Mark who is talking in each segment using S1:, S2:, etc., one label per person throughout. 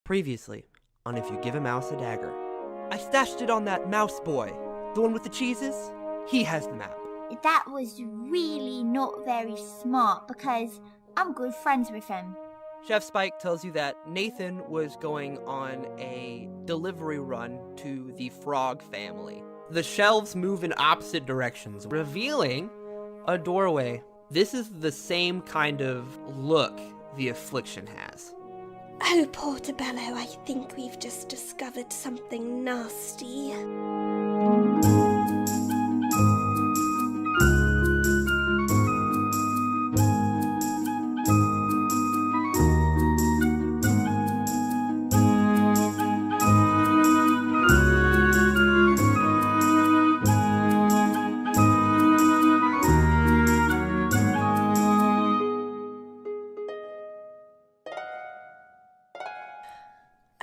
S1: Previously, on If You Give a Mouse a Dagger. I stashed it on that mouse boy. The one with the cheeses? He has the map.
S2: That was really not very smart because I'm good friends with him.
S1: Chef Spike tells you that Nathan was going on a delivery run to the frog family. The shelves move in opposite directions, revealing a doorway. This is the same kind of look the affliction has.
S3: Oh, Portobello, I think we've just discovered something nasty.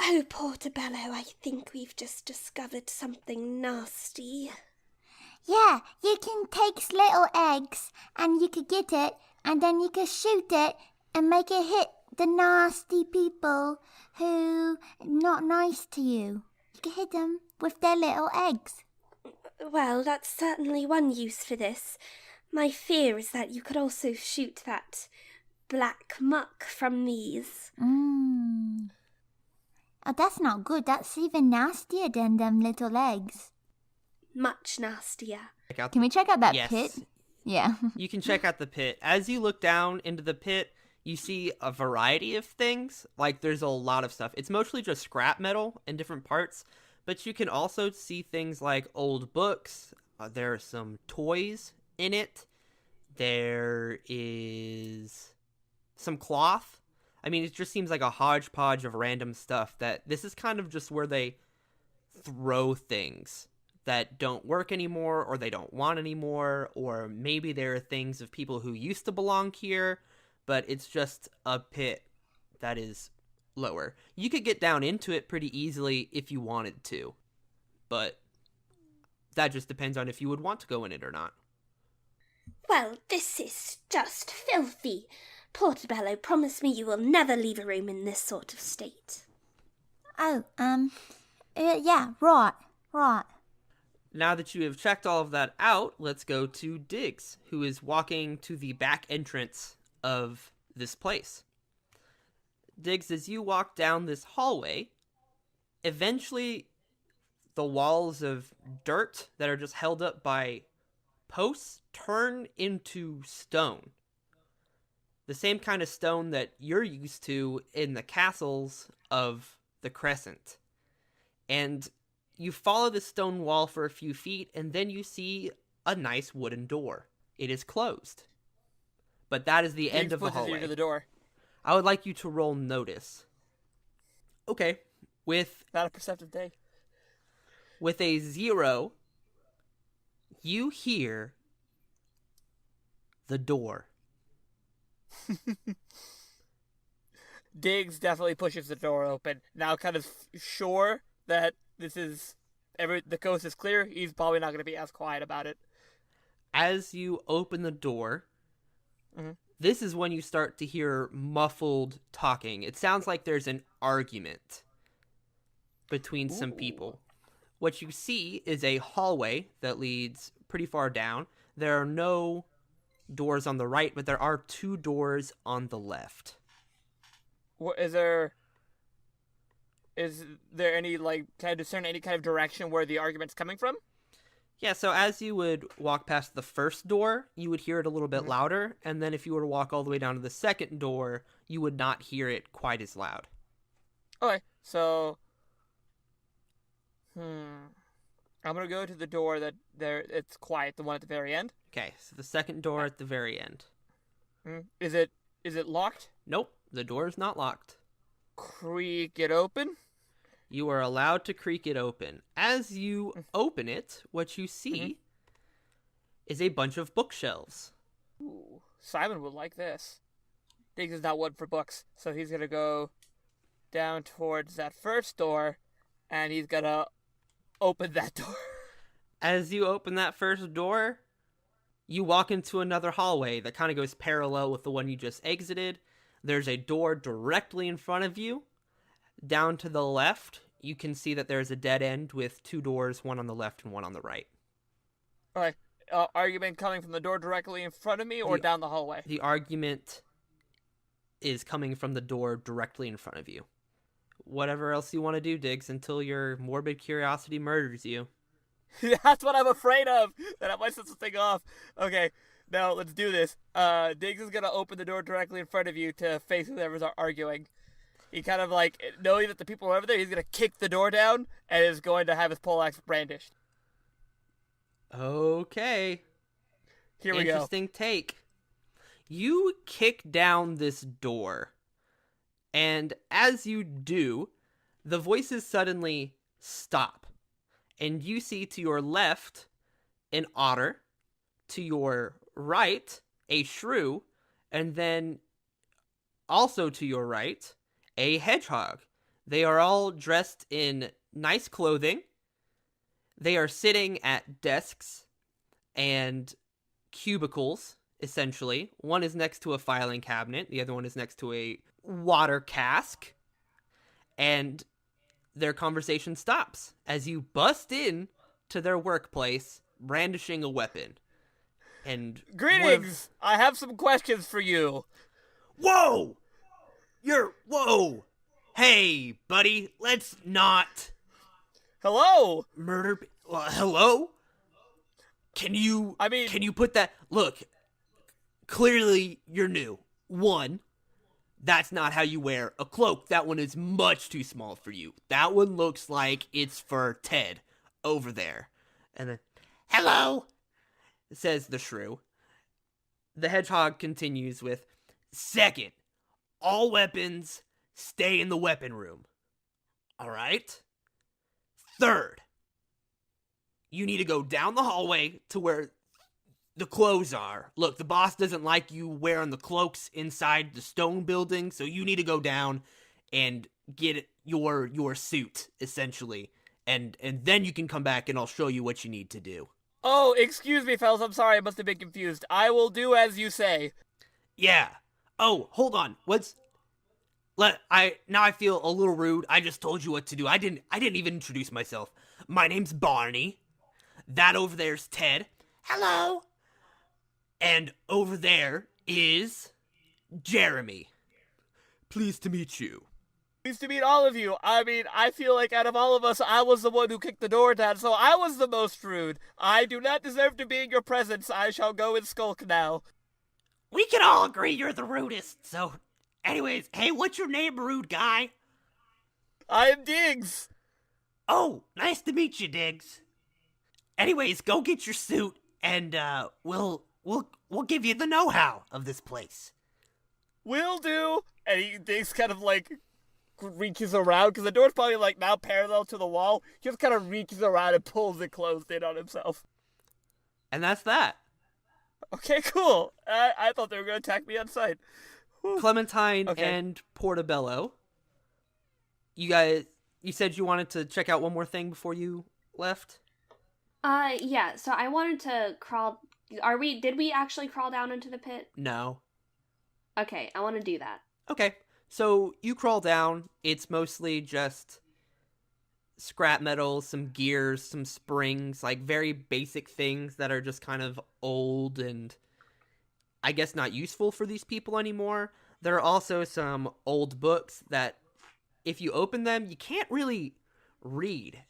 S3: Oh, Portobello, I think we've just discovered something nasty.
S2: Yeah, you can take little eggs and you could get it and then you could shoot it and make it hit the nasty people who are not nice to you. You can hit them with their little eggs.
S3: Well, that's certainly one use for this. My fear is that you could also shoot that black muck from these.
S2: Oh, that's not good. That's even nastier than them little eggs.
S3: Much nastier.
S4: Can we check out that
S1: Yes.
S4: pit? Yeah.
S1: You can check out the pit. As you look down into the pit, you see a variety of things. Like, there's a lot of stuff. It's mostly just scrap metal in different parts, but you can also see things like old books. There are some toys in it. There is some cloth. I mean, it just seems like a hodgepodge of random stuff that this is kind of just where they throw things that don't work anymore or they don't want anymore, or maybe there are things of people who used to belong here, but it's just a pit that is lower. You could get down into it pretty easily if you wanted to, but that just depends on if you would want to go in it or not.
S3: Well, this is just filthy. Portobello, promise me you will never leave a room in this sort of state.
S2: Oh, yeah, right.
S1: Now that you have checked all of that out, let's go to Diggs, who is walking to the back entrance of this place. Diggs, as you walk down this hallway, eventually the walls of dirt that are just held up by posts turn into stone. The same kind of stone that you're used to in the castles of the Crescent. And you follow the stone wall for a few feet, and then you see a nice wooden door. It is closed. But that is the end of the hallway.
S5: To the door.
S1: I would like you to roll notice. Okay.
S5: Not a perceptive day.
S1: With a 0, you hear the door.
S5: Diggs definitely pushes the door open. Now kind of sure that the coast is clear, he's probably not going to be as quiet about it.
S1: As you open the door, This is when you start to hear muffled talking. It sounds like there's an argument between some people. What you see is a hallway that leads pretty far down. There are no doors on the right, but there are 2 doors on the left.
S5: Is there any, can I discern any kind of direction where the argument's coming from?
S1: Yeah, so as you would walk past the first door, you would hear it a little bit louder, and then if you were to walk all the way down to the second door, you would not hear it quite as loud.
S5: Okay, so I'm gonna go to the door it's quiet, the one at the very end.
S1: Okay, so the second door at the very end.
S5: Is it locked?
S1: Nope, the door is not locked.
S5: Creak it open.
S1: You are allowed to creak it open. As you open it, what you see is a bunch of bookshelves.
S5: Ooh, Simon would like this. Diggs is not one for books, so he's gonna go down towards that first door, and he's gonna open that door.
S1: As you open that first door, you walk into another hallway that kind of goes parallel with the one you just exited. There's a door directly in front of you. down to the left, you can see that there's a dead end with 2 doors, one on the left and one on the right.
S5: Okay. Argument coming from the door directly in front of me or down the hallway?
S1: The argument is coming from the door directly in front of you. Whatever else you want to do, Diggs, until your morbid curiosity murders you.
S5: That's what I'm afraid of. That I might set something off. Okay, now let's do this. Diggs is gonna open the door directly in front of you to face whoever's arguing. He kind of like, knowing that the people are over there, he's gonna kick the door down and is going to have his poleaxe brandished.
S1: Okay.
S5: Here we go.
S1: Interesting take. You kick down this door, and as you do, the voices suddenly stop. And you see to your left an otter, to your right a shrew, and then also to your right a hedgehog. They are all dressed in nice clothing. They are sitting at desks and cubicles, essentially. One is next to a filing cabinet, the other one is next to a water cask, and their conversation stops as you bust in to their workplace brandishing a weapon. And
S5: greetings! I have some questions for you.
S1: Whoa! Whoa! Hey, buddy, let's not...
S5: Hello?
S1: Murder... hello? Can you put that... Look, clearly you're new. 1, that's not how you wear a cloak. That one is much too small for you. That one looks like it's for Ted over there. And then, hello, says the shrew. The hedgehog continues with, 2nd, all weapons stay in the weapon room. All right? 3rd, you need to go down the hallway to where the clothes are. Look, the boss doesn't like you wearing the cloaks inside the stone building, so you need to go down and get your suit, essentially. And then you can come back and I'll show you what you need to do.
S5: Oh, excuse me, fellas. I'm sorry. I must have been confused. I will do as you say.
S1: Yeah. Oh, hold on. Now I feel a little rude. I just told you what to do. I didn't even introduce myself. My name's Barney. That over there's Ted. Hello. And over there is Jeremy. Pleased to meet you.
S5: Pleased to meet all of you. I mean, I feel like out of all of us, I was the one who kicked the door down, so I was the most rude. I do not deserve to be in your presence. I shall go and skulk now.
S1: We can all agree you're the rudest, so... Anyways, hey, what's your name, rude guy?
S5: I am Diggs.
S1: Oh, nice to meet you, Diggs. Anyways, go get your suit, and we'll give you the know-how of this place.
S5: Will do. And Diggs kind of like reaches around because the door's probably like now parallel to the wall. He just kind of reaches around and pulls it closed in on himself.
S1: And that's that.
S5: Okay, cool. I thought they were going to attack me on sight.
S1: Clementine and Portobello. You said you wanted to check out one more thing before you left?
S3: Yeah, so I wanted to crawl... Did we actually crawl down into the pit?
S1: No.
S3: Okay, I want to do that.
S1: Okay, so you crawl down. It's mostly just scrap metal, some gears, some springs, like very basic things that are just kind of old and I guess not useful for these people anymore. There are also some old books that if you open them, you can't really read.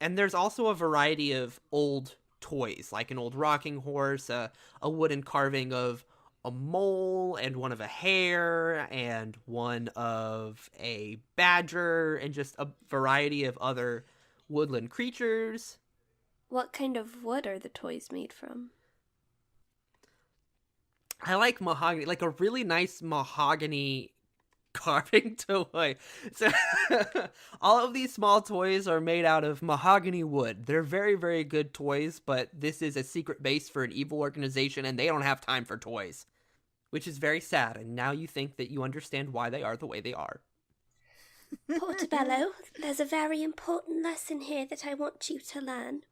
S1: And there's also a variety of old toys, like an old rocking horse, a wooden carving of a mole, and one of a hare, and one of a badger, and just a variety of other woodland creatures.
S3: What kind of wood are the toys made from?
S1: I like mahogany, like a really nice mahogany carving toy. So all of these small toys are made out of mahogany wood. They're very, very good toys, but this is a secret base for an evil organization and they don't have time for toys, which is very sad. And now you think that you understand why they are the way they are.
S3: Portobello, there's a very important lesson here that I want you to learn.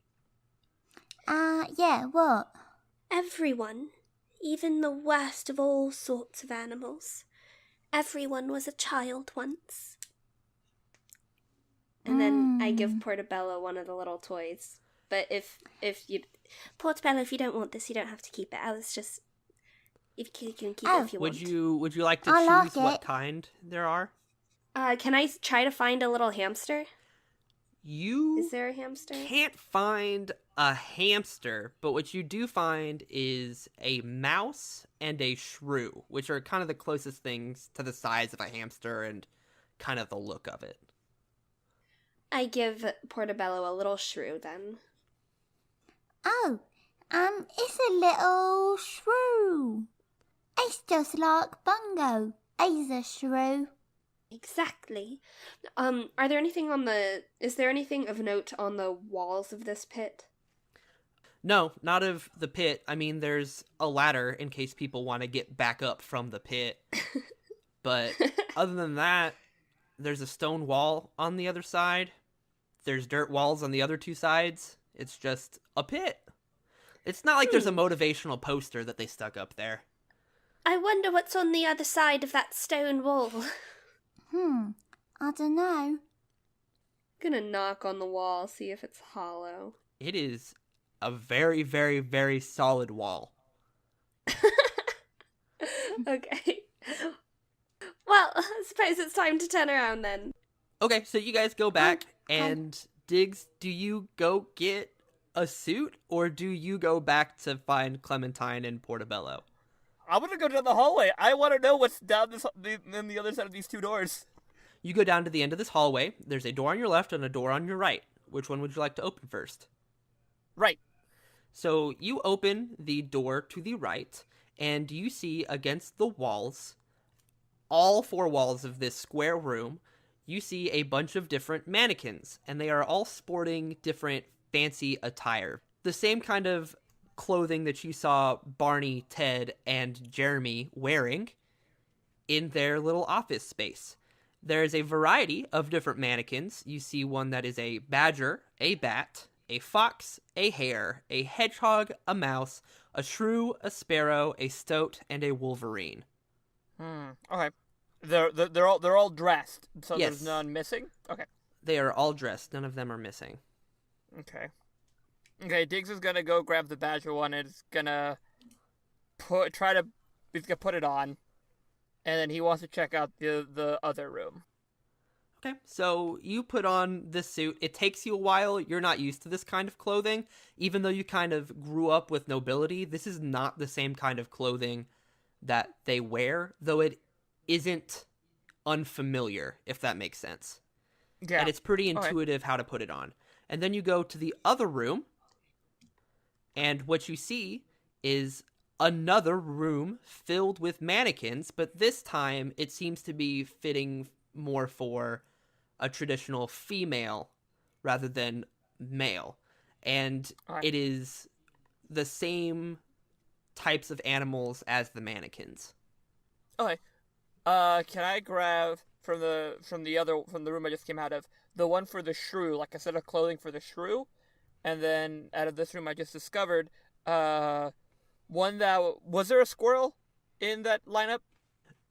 S2: Yeah, what?
S3: Everyone, even the worst of all sorts of animals, everyone was a child once. I give Portobello one of the little toys. But if you... Portobello, if you don't want this, you don't have to keep it. I was just... You can keep it if you want.
S1: Would you like to
S2: I like
S1: choose what
S2: it.
S1: kind there are?
S3: Can I try to find a little hamster?
S1: You
S3: Is there a hamster?
S1: can't find a hamster, but what you do find is a mouse and a shrew, which are kind of the closest things to the size of a hamster and kind of the look of it.
S3: I give Portobello a little shrew then.
S2: Oh, it's a little shrew. It's just like Bungo. He's a shrew.
S3: Exactly. Is there anything of note on the walls of this pit?
S1: No, not of the pit. I mean, there's a ladder in case people want to get back up from the pit. But other than that, there's a stone wall on the other side. There's dirt walls on the other two sides. It's just a pit. It's not like there's a motivational poster that they stuck up there.
S3: I wonder what's on the other side of that stone wall.
S2: I don't know.
S3: Gonna knock on the wall, see if it's hollow.
S1: It is a very, very, very solid wall.
S3: Okay. Well, I suppose it's time to turn around then.
S1: Okay, so you guys go back, and Diggs, do you go get a suit, or do you go back to find Clementine and Portobello?
S5: I'm gonna go down the hallway. I want to know what's down in the other side of these two doors.
S1: You go down to the end of this hallway. There's a door on your left and a door on your right. Which one would you like to open first?
S5: Right.
S1: So you open the door to the right, and you see against the walls, all four walls of this square room, you see a bunch of different mannequins, and they are all sporting different fancy attire. The same kind of clothing that you saw Barney, Ted, and Jeremy wearing in their little office space. There's a variety of different mannequins. You see one that is a badger, a bat, a fox, a hare, a hedgehog, a mouse, a shrew, a sparrow, a stoat, and a wolverine.
S5: Okay. They're all dressed, so
S1: Yes.
S5: there's none missing? Okay.
S1: They are all dressed. None of them are missing.
S5: Okay. Okay, Diggs is gonna go grab the badger one and is gonna put it on. And then he wants to check out the other room.
S1: Okay, so you put on this suit. It takes you a while. You're not used to this kind of clothing. Even though you kind of grew up with nobility, this is not the same kind of clothing that they wear, though it isn't unfamiliar, if that makes sense.
S5: Yeah.
S1: And it's pretty intuitive how to put it on. And then you go to the other room, and what you see is another room filled with mannequins, but this time it seems to be fitting more for a traditional female rather than male. And it is the same types of animals as the mannequins.
S5: Okay. Can I grab from the room I just came out of, the one for the shrew, like a set of clothing for the shrew, and then out of this room I just discovered, one that was there a squirrel in that lineup?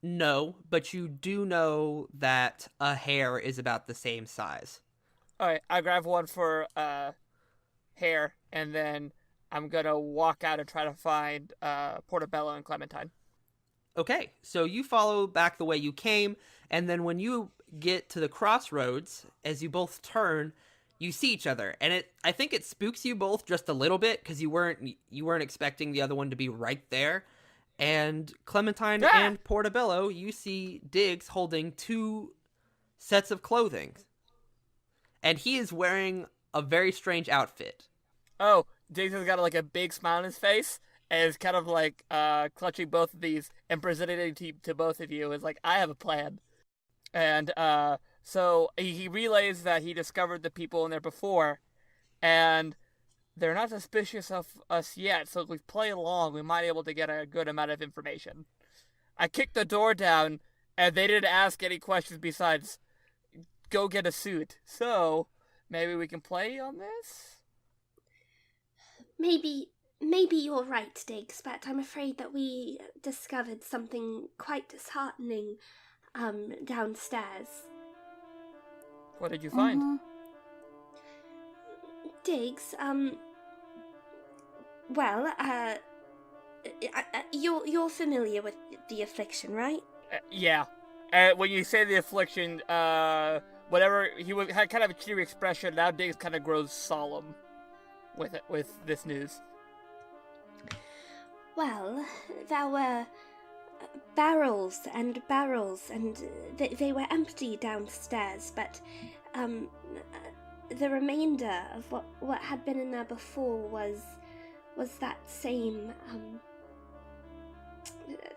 S1: No, but you do know that a hare is about the same size.
S5: Alright, I grab one for hare, and then I'm gonna walk out and try to find Portobello and Clementine.
S1: Okay, so you follow back the way you came, and then when you get to the crossroads, as you both turn, you see each other, and I think it spooks you both just a little bit because you weren't expecting the other one to be right there. And Clementine and Portobello, you see Diggs holding two sets of clothing, and he is wearing a very strange outfit.
S5: Oh, Diggs has got like a big smile on his face, and is kind of like clutching both of these and presenting it to both of you. Is like, I have a plan. And so he relays that he discovered the people in there before, and they're not suspicious of us yet, so if we play along, we might be able to get a good amount of information. I kicked the door down, and they didn't ask any questions besides, go get a suit. So, maybe we can play on this?
S3: Maybe you're right, Diggs, but I'm afraid that we discovered something quite disheartening downstairs.
S5: What did you find?
S3: Diggs, well, you're familiar with the affliction, right?
S5: Yeah. When you say the affliction, whatever, had kind of a cheery expression. Now Diggs kind of grows solemn with this news.
S3: Well, there were barrels, and they were empty downstairs, but the remainder of what had been in there before was that same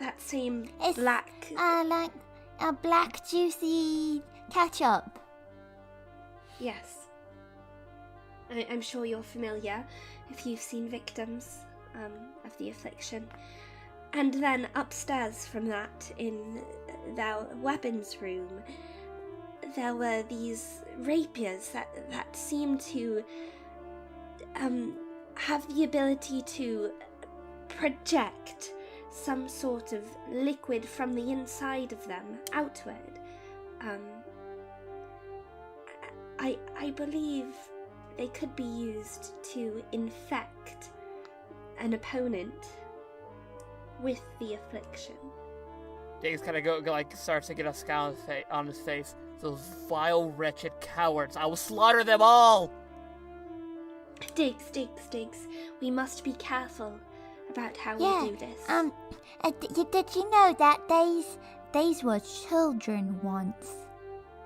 S2: It's,
S3: black.
S2: like a black juicy ketchup.
S3: Yes. I'm sure you're familiar if you've seen victims of the affliction. And then upstairs from that, in their weapons room, there were these rapiers that seemed to have the ability to project some sort of liquid from the inside of them outward. I believe they could be used to infect an opponent with the affliction.
S5: Diggs kind of starts to get a scowl on his face. Those vile, wretched cowards! I will slaughter them all!
S3: Diggs, we must be careful about how we do this.
S2: Did you know that these were children once?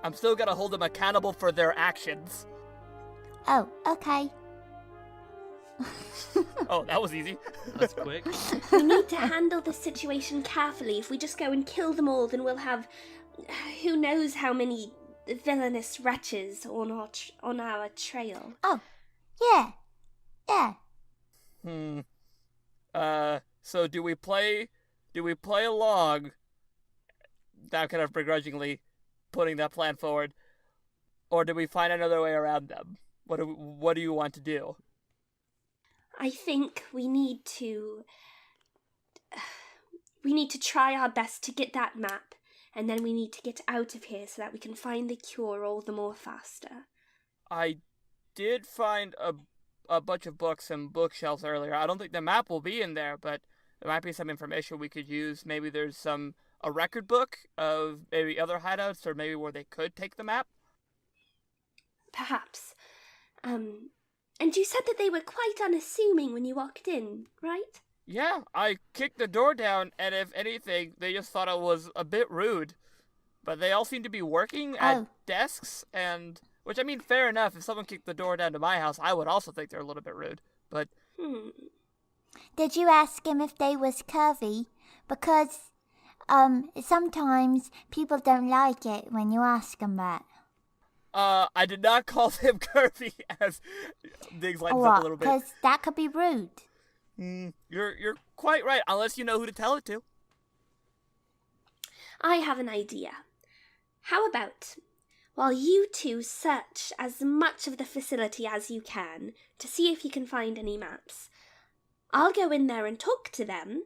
S5: I'm still gonna hold them accountable for their actions.
S2: Oh, okay.
S5: Oh, that was easy.
S1: That's quick.
S3: We need to handle this situation carefully. If we just go and kill them all, then we'll have who knows how many villainous wretches on our trail.
S2: Oh, yeah.
S5: So do we play along? Now kind of begrudgingly putting that plan forward, or do we find another way around them? What do you want to do?
S3: I think we need to try our best to get that map, and then we need to get out of here so that we can find the cure all the more faster.
S5: I did find a bunch of books and bookshelves earlier. I don't think the map will be in there, but there might be some information we could use. Maybe there's a record book of maybe other hideouts, or maybe where they could take the map.
S3: Perhaps. And you said that they were quite unassuming when you walked in, right?
S5: Yeah, I kicked the door down, and if anything, they just thought it was a bit rude. But they all seem to be working at desks, and... Which, I mean, fair enough. If someone kicked the door down to my house, I would also think they're a little bit rude. But...
S2: Did you ask him if they was curvy? Because, sometimes people don't like it when you ask them that.
S5: I did not call them curvy, as Diggs lightens up a little bit.
S2: Because that could be rude.
S5: You're quite right, unless you know who to tell it to.
S3: I have an idea. How about, while you two search as much of the facility as you can to see if you can find any maps, I'll go in there and talk to them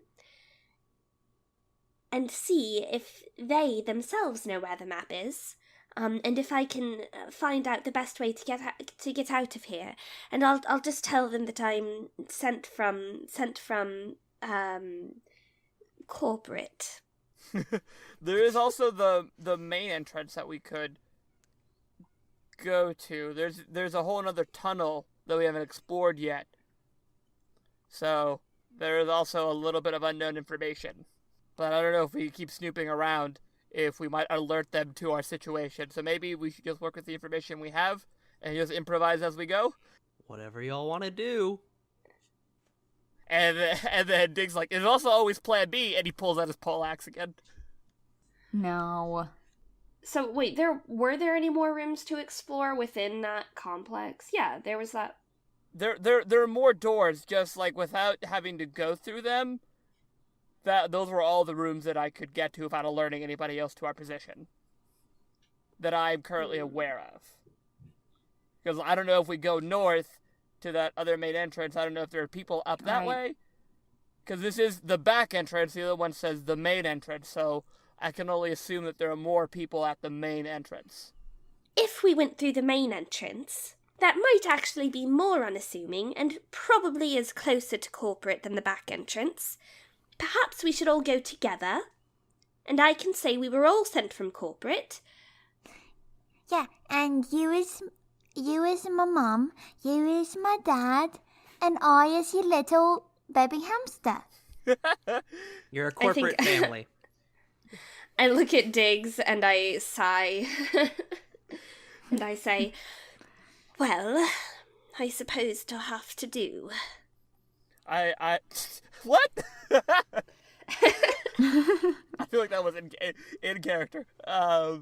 S3: and see if they themselves know where the map is. And if I can find out the best way to get out of here, and I'll just tell them that I'm sent from corporate.
S5: There is also the main entrance that we could go to. There's a whole other tunnel that we haven't explored yet. So there is also a little bit of unknown information. But I don't know if we keep snooping around, if we might alert them to our situation. So maybe we should just work with the information we have and just improvise as we go.
S1: Whatever y'all want to do.
S5: And then Diggs like, there's also always plan B, and he pulls out his poleaxe again.
S4: No.
S3: So wait, were there any more rooms to explore within that complex? Yeah, there was that.
S5: There are more doors, just like without having to go through them. Those were all the rooms that I could get to without alerting anybody else to our position that I'm currently aware of. Because I don't know if we go north to that other main entrance. I don't know if there are people up that way. Because this is the back entrance. The other one says the main entrance. So I can only assume that there are more people at the main entrance.
S3: If we went through the main entrance, that might actually be more unassuming and probably is closer to corporate than the back entrance. Perhaps we should all go together, and I can say we were all sent from corporate.
S2: Yeah, and you is my mum, you is my dad, and I is your little baby hamster.
S1: You're a corporate family.
S3: I look at Diggs and I sigh. And I say, well, I suppose it'll have to do.
S5: What? I feel like that was in character. I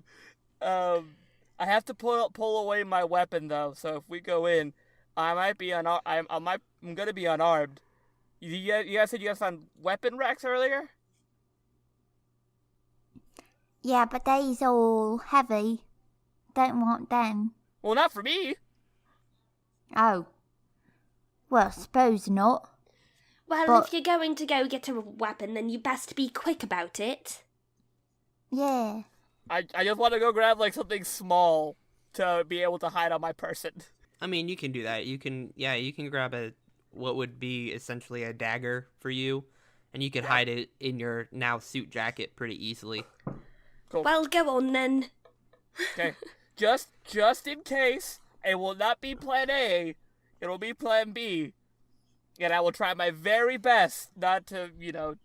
S5: have to pull away my weapon though. So if we go in, I might be I'm gonna be unarmed. You guys said you guys found weapon racks earlier.
S2: Yeah, but they's all heavy. Don't want them.
S5: Well, not for me.
S2: Oh. Well, suppose not.
S3: Well,
S2: But-
S3: if you're going to go get a weapon, then you best be quick about it.
S2: Yeah.
S5: I just want to go grab like something small to be able to hide on my person.
S1: I mean, you can do that. You can grab what would be essentially a dagger for you, and you could hide it in your now suit jacket pretty easily.
S5: Cool.
S3: Well, go on then.
S5: Okay. Just in case, it will not be plan A, it'll be plan B. And I will try my very best not to,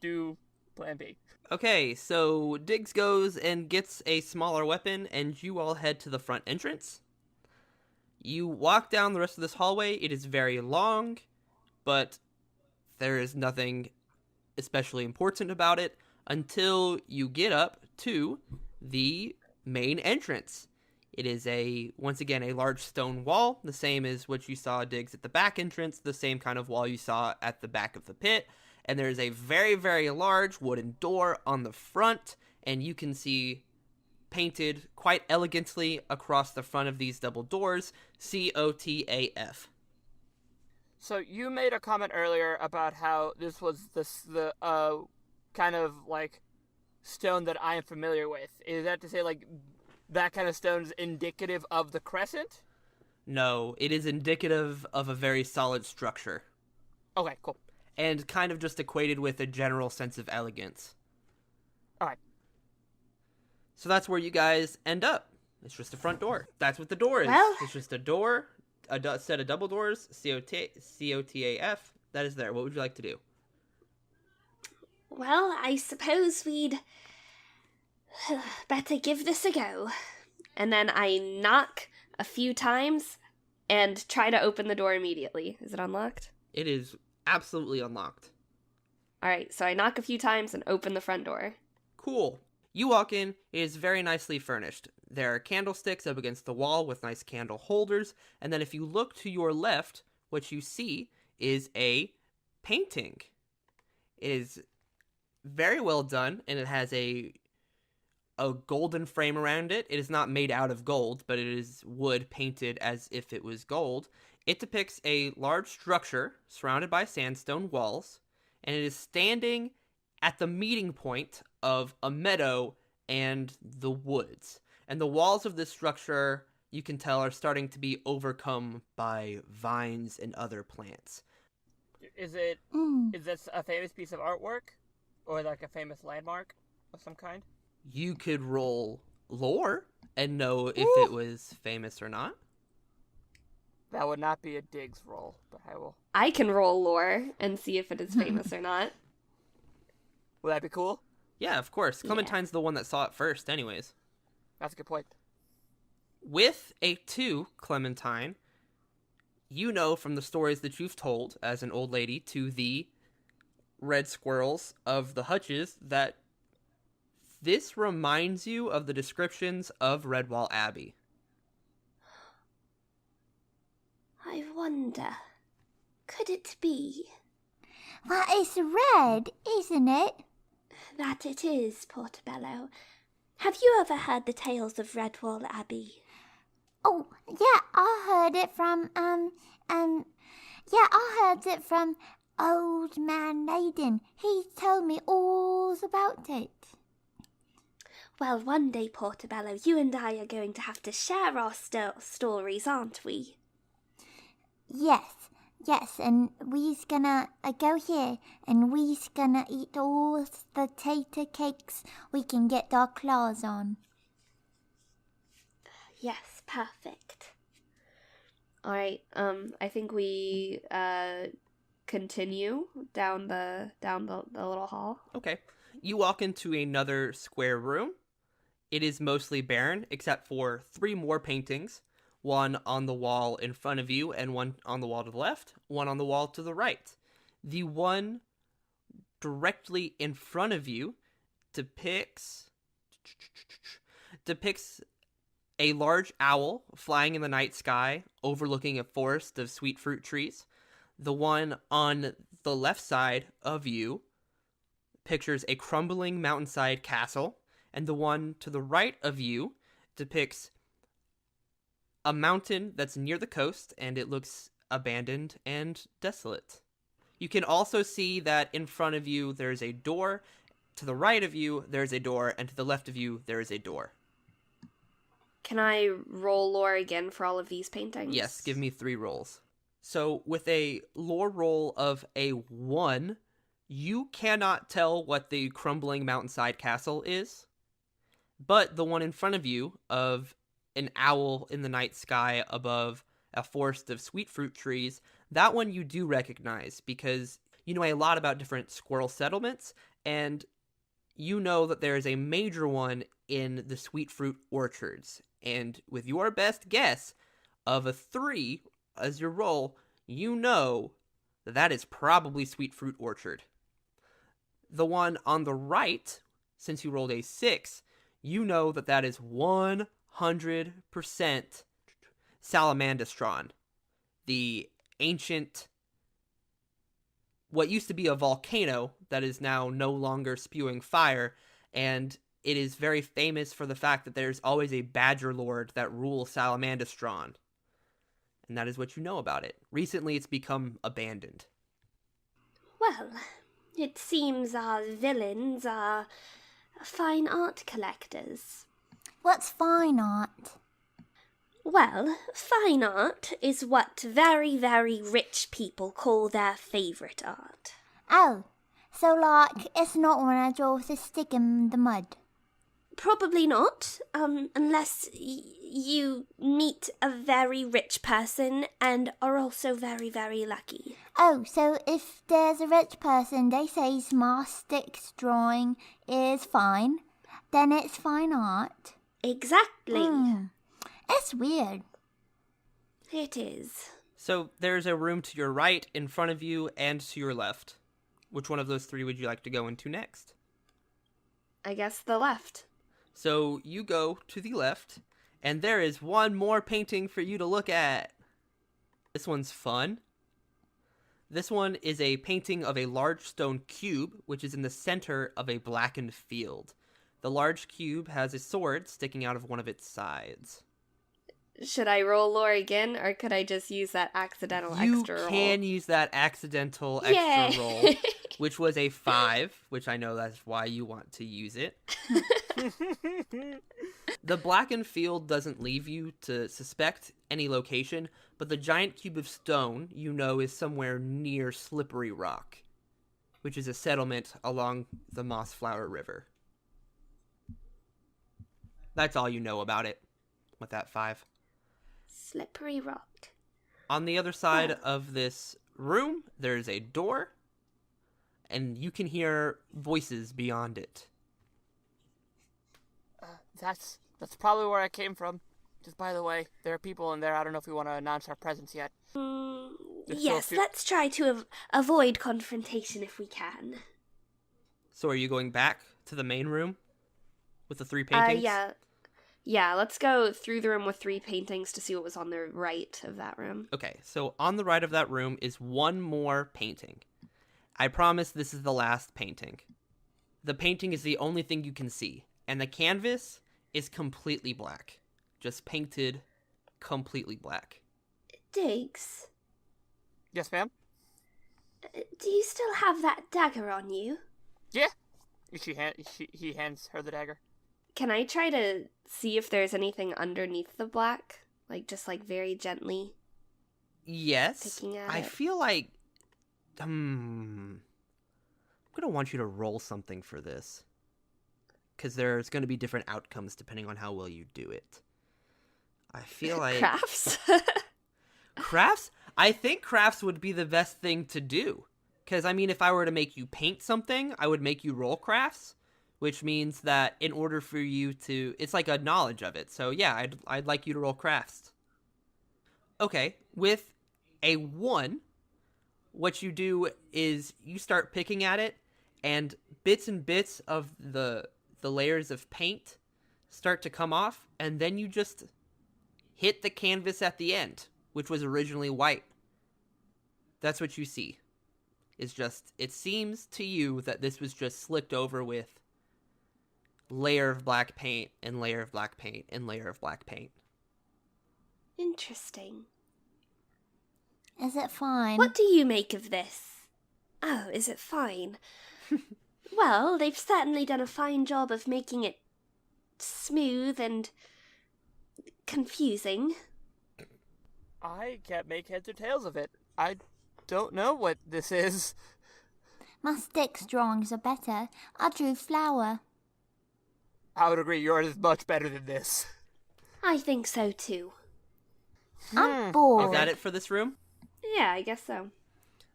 S5: do plan B.
S1: Okay, so Diggs goes and gets a smaller weapon, and you all head to the front entrance. You walk down the rest of this hallway. It is very long, but there is nothing especially important about it until you get up to the main entrance. It is once again a large stone wall, the same as what you saw Diggs at the back entrance, the same kind of wall you saw at the back of the pit. And there's a very, very large wooden door on the front, and you can see painted quite elegantly across the front of these double doors, C.O.T.A.F.
S5: So you made a comment earlier about how this was the kind of like stone that I am familiar with. Is that to say like that kind of stone is indicative of the crescent?
S1: No, it is indicative of a very solid structure,
S5: Okay, cool.
S1: and kind of just equated with a general sense of elegance.
S5: All right.
S1: So that's where you guys end up. It's just a front door. That's what the door is.
S3: Well-
S1: It's just a door, set of double doors, C.O.T.A.F. That is there. What would you like to do?
S3: Well, I suppose we'd better give this a go. And then I knock a few times and try to open the door immediately. Is it unlocked?
S1: It is absolutely unlocked.
S3: All right, so I knock a few times and open the front door.
S1: Cool. You walk in, it is very nicely furnished. There are candlesticks up against the wall with nice candle holders, and then if you look to your left, what you see is a painting. It is very well done, and it has a golden frame around it. It is not made out of gold, but it is wood painted as if it was gold. It depicts a large structure surrounded by sandstone walls, and it is standing at the meeting point of a meadow and the woods. And the walls of this structure, you can tell, are starting to be overcome by vines and other plants.
S5: Is this a famous piece of artwork? Or like a famous landmark of some kind?
S1: You could roll lore and know if it was famous or not.
S5: That would not be a Diggs roll, but I will.
S3: I can roll lore and see if it is famous or not.
S5: Would that be cool?
S1: Yeah, of course. Clementine's the one that saw it first anyways.
S5: That's a good point.
S1: With a 2, Clementine, you know from the stories that you've told as an old lady to the red squirrels of the hutches that this reminds you of the descriptions of Redwall Abbey.
S3: I wonder, could it be?
S2: Well, it's red, isn't it?
S3: That it is, Portobello. Have you ever heard the tales of Redwall Abbey?
S2: Oh, yeah, I heard it from, Old Man Naden. He told me all about it.
S3: Well, one day, Portobello, you and I are going to have to share our stories, aren't we?
S2: Yes, and we's gonna go here, and we's gonna eat all the tater cakes we can get our claws on.
S3: Yes, perfect. All right. I think we continue down the little hall.
S1: Okay. You walk into another square room. It is mostly barren, except for 3 more paintings. One on the wall in front of you, and one on the wall to the left, one on the wall to the right. The one directly in front of you depicts a large owl flying in the night sky, overlooking a forest of sweet fruit trees. The one on the left side of you pictures a crumbling mountainside castle, and the one to the right of you depicts a mountain that's near the coast, and it looks abandoned and desolate. You can also see that in front of you there's a door, to the right of you there's a door, and to the left of you there is a door.
S3: Can I roll lore again for all of these paintings?
S1: Yes, give me 3 rolls. So with a lore roll of a 1, you cannot tell what the crumbling mountainside castle is, but the one in front of you of an owl in the night sky above a forest of sweet fruit trees, that one you do recognize because you know a lot about different squirrel settlements, and you know that there is a major one in the sweet fruit orchards. And with your best guess of a 3 as your roll, you know that is probably Sweet Fruit Orchard. The one on the right, since you rolled a 6, you know that is 100% Salamandastron, the ancient, what used to be a volcano that is now no longer spewing fire, and it is very famous for the fact that there's always a badger lord that rules Salamandastron. And that is what you know about it. Recently, it's become abandoned.
S3: Well, it seems our villains are fine art collectors.
S2: What's fine art?
S3: Well, fine art is what very, very rich people call their favourite art.
S2: Oh, so like it's not when I draw with a stick in the mud.
S3: Probably not, unless you meet a very rich person and are also very, very lucky.
S2: Oh, so if there's a rich person, they say my stick's drawing is fine, then it's fine art.
S3: Exactly.
S2: It's weird.
S3: It is.
S1: So there's a room to your right, in front of you, and to your left. Which one of those 3 would you like to go into next?
S3: I guess the left.
S1: So you go to the left, and there is one more painting for you to look at. This one's fun. This one is a painting of a large stone cube, which is in the center of a blackened field. The large cube has a sword sticking out of one of its sides.
S3: Should I roll lore again, or could I just use that accidental extra roll?
S1: You can use that accidental extra roll, which was a 5, which I know that's why you want to use it. The blackened field doesn't leave you to suspect any location, but the giant cube of stone you know is somewhere near Slippery Rock, which is a settlement along the Mossflower River. That's all you know about it with that 5.
S3: Slippery Rock.
S1: On the other side of this room, there's a door, and you can hear voices beyond it.
S5: That's probably where I came from. Just by the way, there are people in there. I don't know if we want to announce our presence yet.
S3: Yes, let's try to avoid confrontation if we can.
S1: So are you going back to the main room with the 3 paintings?
S3: Yeah, let's go through the room with 3 paintings to see what was on the right of that room.
S1: Okay, so on the right of that room is one more painting. I promise this is the last painting. The painting is the only thing you can see, and the canvas is completely black. Just painted completely black.
S3: Diggs?
S5: Yes, ma'am?
S3: Do you still have that dagger on you?
S5: Yeah. He hands her the dagger.
S3: Can I try to see if there's anything underneath the black? Like, just, like, very gently?
S1: Yes.
S3: picking at
S1: I
S3: it?
S1: feel like I'm gonna want you to roll something for this, because there's gonna be different outcomes depending on how well you do it. I feel like
S3: Crafts?
S1: crafts. I think crafts would be the best thing to do, because I mean, if I were to make you paint something, I would make you roll crafts, which means that in order for you to, it's like a knowledge of it. So yeah, I'd like you to roll crafts. Okay, with a 1, what you do is you start picking at it, and bits and bits of the layers of paint start to come off, and then you just hit the canvas at the end, which was originally white. That's what you see. It's just, it seems to you that this was just slicked over with layer of black paint and layer of black paint and layer of black paint.
S3: Interesting.
S2: Is it fine?
S3: What do you make of this? Oh, is it fine? Well, they've certainly done a fine job of making it smooth and confusing.
S5: I can't make heads or tails of it. I don't know what this is.
S2: My sticks drawings are better. I drew flower.
S5: I would agree, yours is much better than this.
S3: I think so too.
S2: I'm bored.
S1: Is that it for this room?
S3: Yeah, I guess so.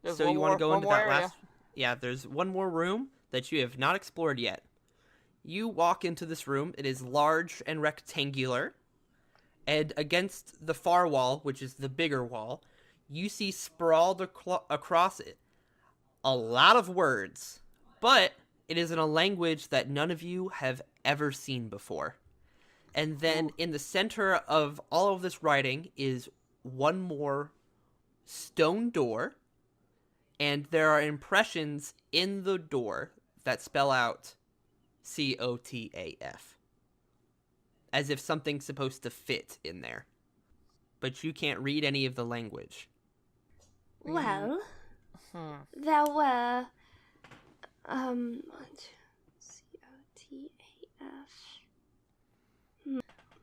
S5: There's
S1: So
S5: one
S1: you want to go
S5: one
S1: into
S5: more
S1: that
S5: area.
S1: last? Yeah, there's one more room that you have not explored yet. You walk into this room. It is large and rectangular, and against the far wall, which is the bigger wall, you see sprawled across it a lot of words, but it is in a language that none of you have ever seen before. And then in the center of all of this writing is one more stone door, and there are impressions in the door that spell out C.O.T.A.F. as if something's supposed to fit in there. But you can't read any of the language.
S3: Well, there were C-O-T-A-F.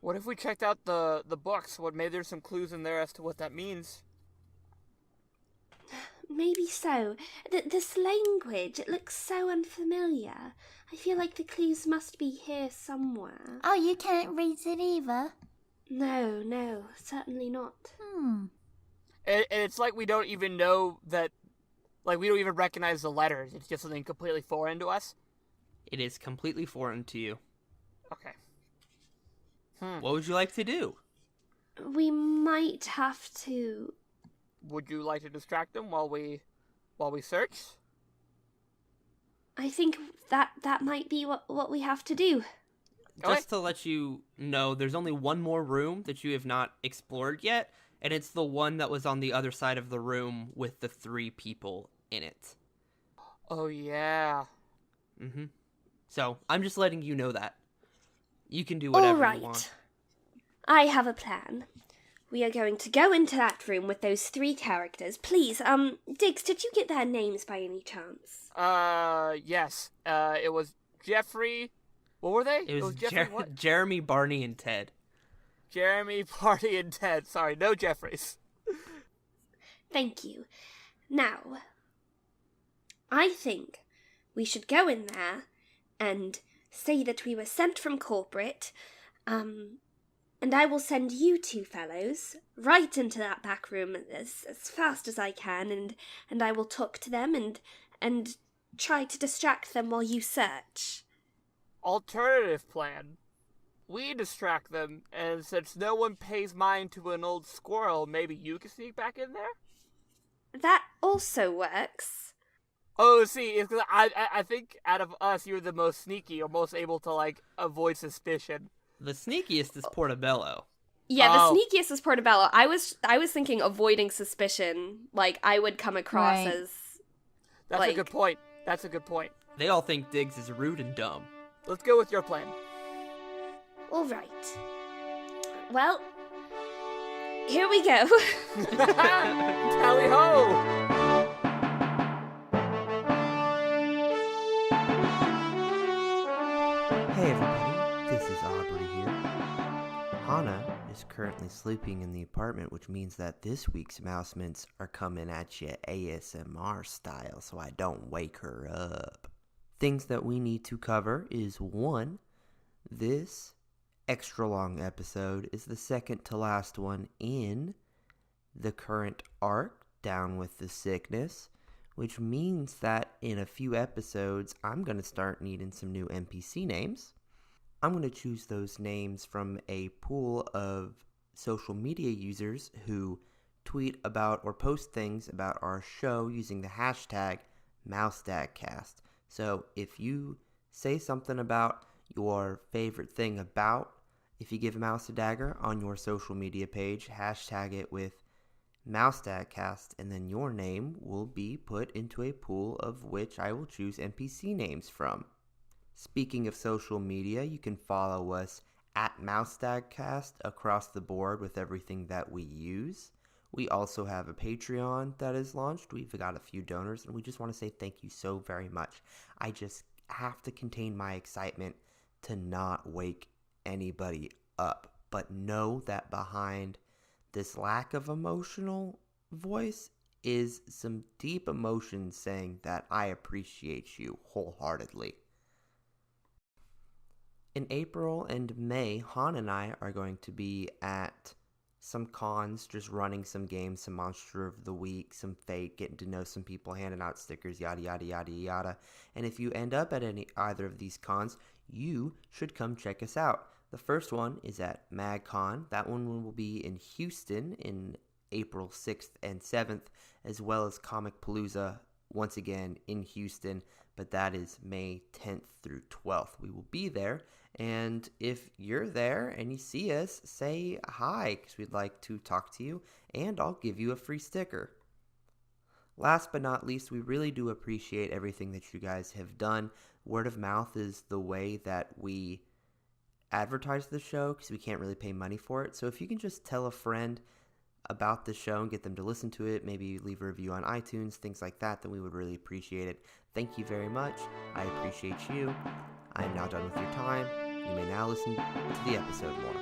S5: What if we checked out the books? What, maybe there's some clues in there as to what that means.
S3: Maybe so. This language, it looks so unfamiliar. I feel like the clues must be here somewhere.
S2: Oh, you can't read it either?
S3: No, certainly not.
S5: And it's like we don't even know that, like we don't even recognize the letters. It's just something completely foreign to us.
S1: It is completely foreign to you.
S5: Okay.
S1: What would you like to do?
S3: We might have to...
S5: Would you like to distract them while we search?
S3: I think that might be what we have to do.
S1: Just to let you know, there's only one more room that you have not explored yet, and it's the one that was on the other side of the room with the 3 people in it.
S5: Oh, yeah.
S1: So, I'm just letting you know that. You can do whatever
S3: All right.
S1: you want.
S3: I have a plan. We are going to go into that room with those 3 characters. Please, Diggs, did you get their names by any chance?
S5: Yes. It was Jeffrey. What were they?
S1: It was
S5: Jeffrey what?
S1: Jeremy, Barney, and Ted.
S5: Jeremy, Barney, and Ted. Sorry, no Jeffreys.
S3: Thank you. Now, I think we should go in there and say that we were sent from corporate, and I will send you 2 fellows right into that back room as fast as I can, and I will talk to them and try to distract them while you search.
S5: Alternative plan. We distract them, and since no one pays mind to an old squirrel, maybe you can sneak back in there?
S3: That also works.
S5: Oh, see, it's 'cause I think out of us, you're the most sneaky, or most able to, like, avoid suspicion.
S1: The sneakiest is Portobello.
S4: Yeah,
S5: Oh.
S4: the sneakiest is Portobello. I was thinking avoiding suspicion. Like, I would come across
S2: Right.
S4: as...
S5: That's
S4: Like-
S5: a good point. That's a good point.
S1: They all think Diggs is rude and dumb.
S5: Let's go with your plan.
S3: All right. Well, here we go.
S5: Tally ho!
S1: Hey everybody, this is Aubrey here. Hannah is currently sleeping in the apartment, which means that this week's mouse mints are coming at you ASMR style, so I don't wake her up. Things that we need to cover is 1, this extra long episode is the second to last one in the current arc, Down with the Sickness, which means that in a few episodes, I'm going to start needing some new NPC names. I'm going to choose those names from a pool of social media users who tweet about or post things about our show using the hashtag MouseDagCast. So if you say something about your favorite thing about, if you give a mouse a dagger on your social media page, hashtag it with MouseDagCast, and then your name will be put into a pool of which I will choose NPC names from. Speaking of social media, you can follow us at MouseDagCast across the board with everything that we use. We also have a Patreon that is launched. We've got a few donors, and we just want to say thank you so very much. I just have to contain my excitement to not wake anybody up, but know that behind this lack of emotional voice is some deep emotion saying that I appreciate you wholeheartedly. In April and May, Han and I are going to be at some cons, just running some games, some Monster of the Week, some Fate, getting to know some people, handing out stickers, yada, yada, yada, yada. And if you end up at either of these cons, you should come check us out. The first one is at MagCon. That one will be in Houston in April 6th and 7th, as well as Comic Palooza once again in Houston, but that is May 10th through 12th. We will be there, and if you're there and you see us, say hi, because we'd like to talk to you, and I'll give you a free sticker. Last but not least, we really do appreciate everything that you guys have done. Word of mouth is the way that we advertise the show because we can't really pay money for it. So if you can just tell a friend about the show and get them to listen to it, maybe leave a review on iTunes, things like that, then we would really appreciate it. Thank you very much. I appreciate you. I am now done with your time. You may now listen to the episode more.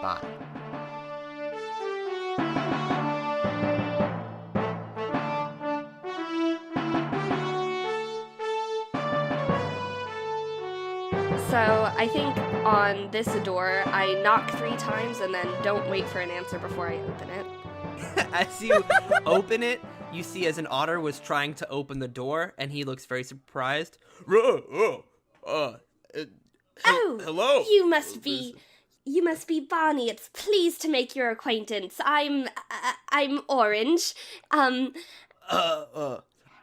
S1: Bye.
S4: So I think on this door, I knock 3 times and then don't wait for an answer before I open it.
S1: As you open it, you see as an otter was trying to open the door, and he looks very surprised.
S3: Oh,
S1: Hello.
S3: You must be Barney. It's pleased to make your acquaintance. I'm Orange.
S1: I'm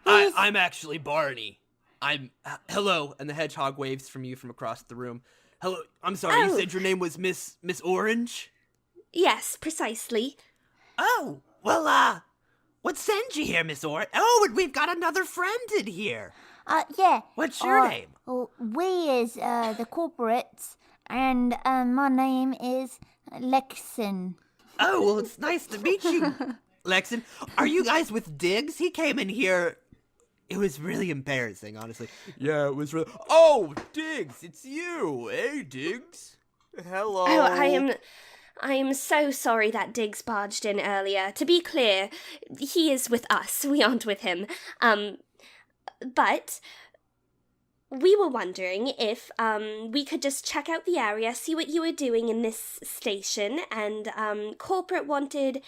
S1: actually Barney. Hello, and the hedgehog waves from you from across the room. Hello, I'm sorry, You said your name was Miss Orange?
S3: Yes, precisely.
S6: Oh, well, what sends you here, Miss Orange? Oh, and we've got another friend in here.
S2: Yeah.
S6: What's your name?
S2: We is, the corporates, and, my name is Lexon.
S6: Oh, well, it's nice to meet you, Lexon. Are you guys with Diggs? He came in here. It was really embarrassing, honestly.
S1: Yeah, it was really... Oh, Diggs, it's you. Hey, Diggs.
S5: Hello.
S3: Oh, I am so sorry that Diggs barged in earlier. To be clear, he is with us. We aren't with him. But we were wondering if we could just check out the area, see what you were doing in this station, and corporate wanted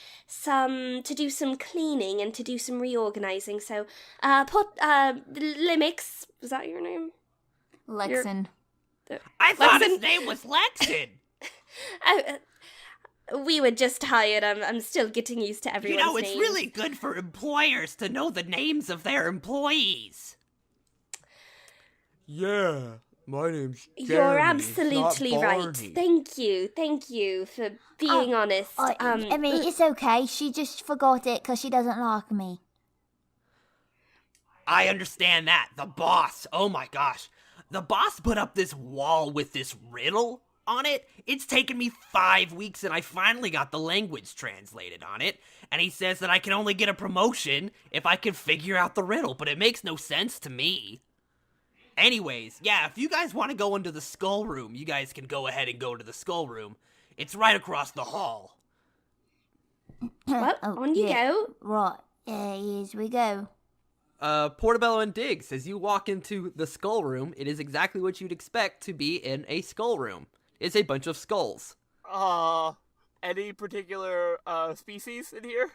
S3: to do some cleaning and to do some reorganizing. So, Limix, was that your name?
S2: Lexon.
S6: I thought his name was Lexon.
S3: We were just tired. I'm still getting used to everyone's names.
S6: It's really good for employers to know the names of their employees.
S1: Yeah, my name's Jeremy.
S3: You're absolutely
S1: not
S3: right.
S1: Barney.
S3: Thank you for being honest.
S2: I mean, it's okay. She just forgot it because she doesn't like me.
S6: I understand that. The boss. Oh my gosh. The boss put up this wall with this riddle on it. It's taken me 5 weeks and I finally got the language translated on it. And he says that I can only get a promotion if I can figure out the riddle, but it makes no sense to me. Anyways, yeah, if you guys want to go into the skull room, you guys can go ahead and go to the skull room. It's right across the hall.
S3: Well, on you go.
S2: Right, here we go.
S1: Portobello and Diggs, as you walk into the skull room, it is exactly what you'd expect to be in a skull room. It's a bunch of skulls.
S5: Any particular species in here?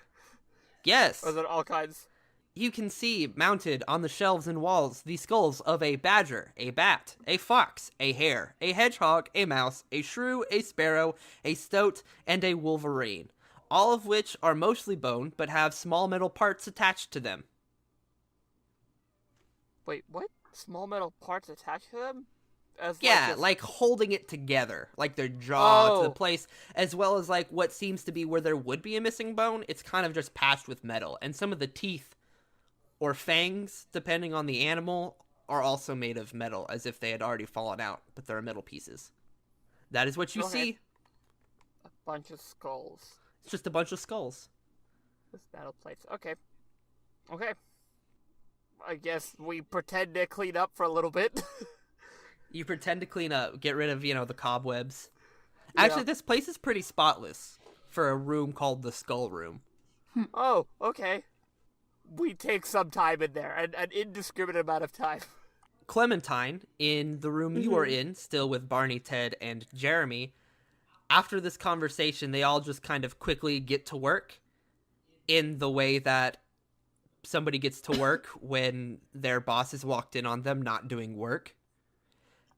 S1: Yes.
S5: Or is it all kinds?
S1: You can see mounted on the shelves and walls the skulls of a badger, a bat, a fox, a hare, a hedgehog, a mouse, a shrew, a sparrow, a stoat, and a wolverine. All of which are mostly bone, but have small metal parts attached to them.
S5: Wait, what? Small metal parts attached to them?
S1: Yeah, like holding it together, like their jaw to the place, as well as like what seems to be where there would be a missing bone, it's kind of just patched with metal. And some of the teeth or fangs, depending on the animal, are also made of metal, as if they had already fallen out, but they're metal pieces. That is what you see.
S5: A bunch of skulls.
S1: It's just a bunch of skulls.
S5: With metal plates. Okay. I guess we pretend to clean up for a little bit.
S1: You pretend to clean up, get rid of, the cobwebs. Actually, this place is pretty spotless for a room called the Skull Room.
S5: Oh, okay. We take some time in there, an indiscriminate amount of time.
S1: Clementine, in the room you are in, still with Barney, Ted, and Jeremy, after this conversation, they all just kind of quickly get to work in the way that somebody gets to work when their boss has walked in on them not doing work.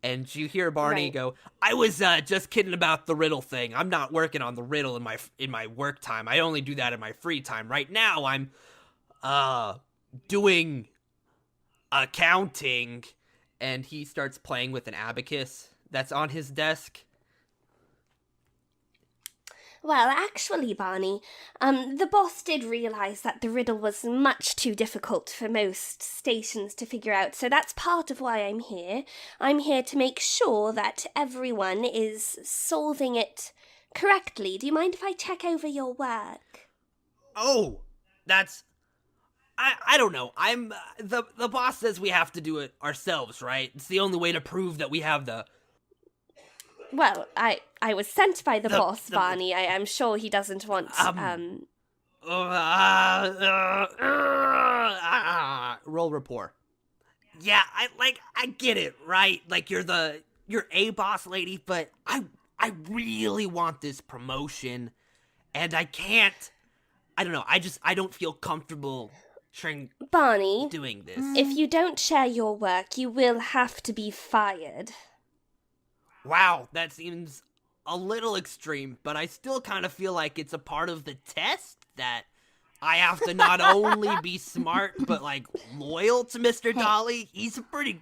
S1: And you hear Barney go, "I was just kidding about the riddle thing. I'm not working on the riddle in my work time. I only do that in my free time. Right now, I'm doing accounting." And he starts playing with an abacus that's on his desk.
S3: Well, actually, Barney, the boss did realise that the riddle was much too difficult for most stations to figure out, so that's part of why I'm here. I'm here to make sure that everyone is solving it correctly. Do you mind if I check over your work?
S6: Oh, that's... I don't know. I'm... The boss says we have to do it ourselves, right? It's the only way to prove that we have the...
S3: Well, I was sent by the boss, Barney. I'm sure he doesn't want,
S1: Roll rapport.
S6: Yeah, I get it, right? Like, you're a boss lady, but I really want this promotion, and I can't... I don't know, I don't feel comfortable
S3: Barney,
S6: doing this.
S3: if you don't share your work, you will have to be fired.
S6: Wow, that seems a little extreme, but I still kind of feel like it's a part of the test that I have to not only be smart, but, like, loyal to Mr. Dolly. He's a pretty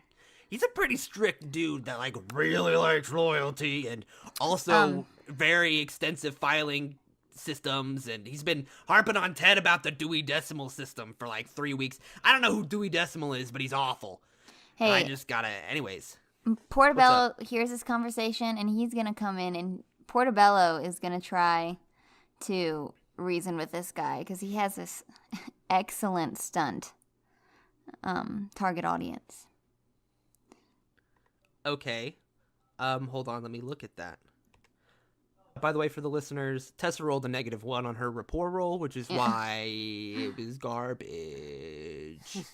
S6: strict dude that, like, really likes loyalty and also very extensive filing systems, and he's been harping on Ted about the Dewey Decimal System for, like, 3 weeks. I don't know who Dewey Decimal is, but he's awful.
S2: Hey.
S6: I just gotta... Anyways.
S2: Portobello hears this conversation, and he's going to come in, and Portobello is going to try to reason with this guy, because he has this excellent stunt. Target audience.
S1: Okay. Hold on, let me look at that. By the way, for the listeners, Tessa rolled a -1 on her rapport roll, which is why it was garbage.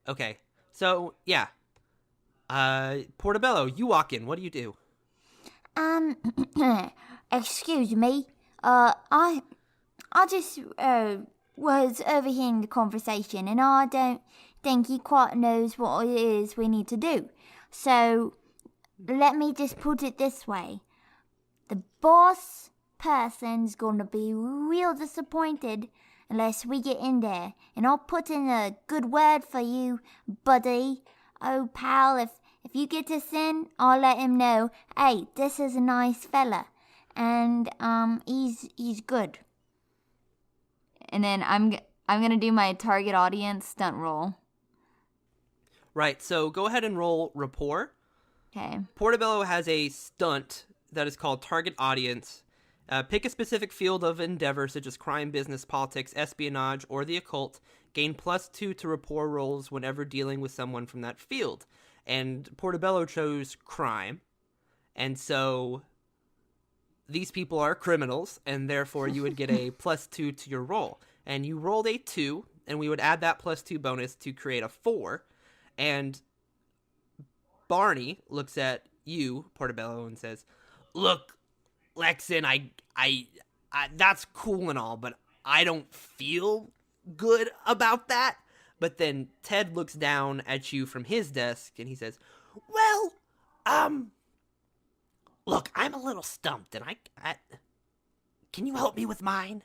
S1: Okay, so, yeah. Portobello, you walk in. What do you do?
S2: Excuse me. I just, was overhearing the conversation, and I don't think he quite knows what it is we need to do. So, let me just put it this way. The boss person's gonna be real disappointed unless we get in there. And I'll put in a good word for you, buddy. Oh, pal, if you get to sin, I'll let him know, hey, this is a nice fella. And, he's good. And then I'm gonna do my target audience stunt roll.
S1: Right, so go ahead and roll rapport.
S2: Okay.
S1: Portobello has a stunt that is called target audience. Pick a specific field of endeavor, such as crime, business, politics, espionage, or the occult. Gain +2 to rapport rolls whenever dealing with someone from that field. and Portobello chose crime. And so these people are criminals, and therefore you would get a +2 to your roll. And you rolled a 2, and we would add that +2 bonus to create a 4. And Barney looks at you, Portobello, and says, "Look, Lexin, I that's cool and all, but I don't feel good about that." But then Ted looks down at you from his desk, and he says,
S6: Well, look, I'm a little stumped, and I can you help me with mine?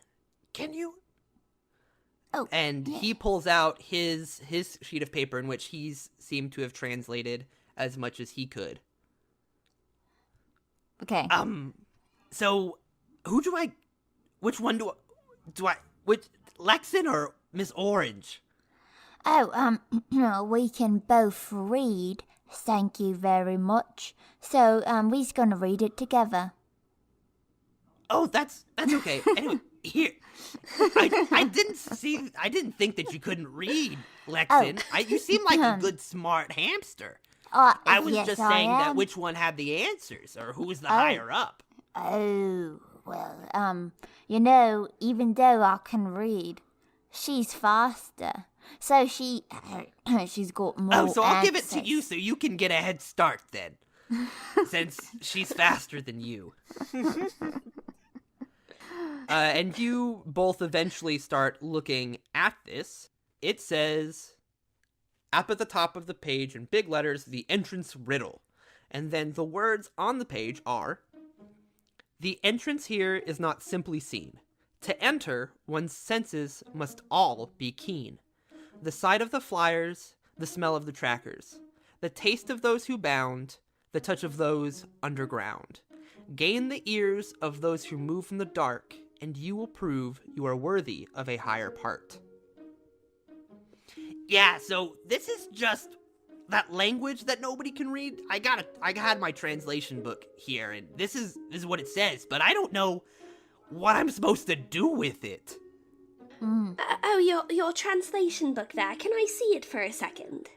S6: Can you?
S2: Oh,
S1: and
S2: yeah.
S1: he pulls out his sheet of paper in which he's seemed to have translated as much as he could.
S2: Okay.
S6: So, which one do I, which, Lexin or Miss Orange?
S2: Oh, we can both read. Thank you very much. So, we's gonna read it together.
S6: Oh, that's okay. Anyway, here, I didn't think that you couldn't read, Lexin. You seem like a good, smart hamster. I was
S2: yes,
S6: just
S2: I
S6: saying that
S2: am.
S6: which one had the answers, or who was the higher up.
S2: Oh, well, even though I can read, she's faster. So she's got more
S6: Oh, so I'll give it to
S2: answers.
S6: you so you can get a head start then, since she's faster than you.
S1: And you both eventually start looking at this. It says, up at the top of the page in big letters, the entrance riddle. And then the words on the page are, "The entrance here is not simply seen. To enter, one's senses must all be keen. The sight of the flyers, the smell of the trackers, the taste of those who bound, the touch of those underground. Gain the ears of those who move in the dark, and you will prove you are worthy of a higher part."
S6: Yeah, so this is just that language that nobody can read. I had my translation book here, and this is what it says, but I don't know what I'm supposed to do with it.
S3: Your translation book there. Can I see it for a second?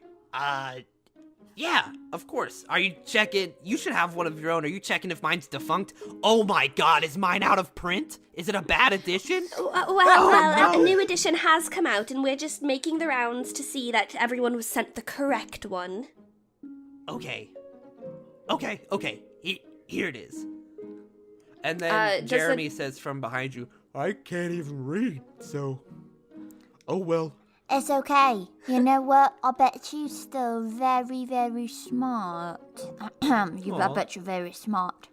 S6: Yeah, of course. Are you checking? You should have one of your own. Are you checking if mine's defunct? Oh my god, is mine out of print? Is it a bad edition?
S3: A new edition has come out, and we're just making the rounds to see that everyone was sent the correct one.
S6: Okay. Here it is.
S1: And then
S4: does
S1: Jeremy says from behind you, "I can't even read, so... oh well."
S2: It's okay. You know what? I bet you're still very, very smart. I bet you're very smart.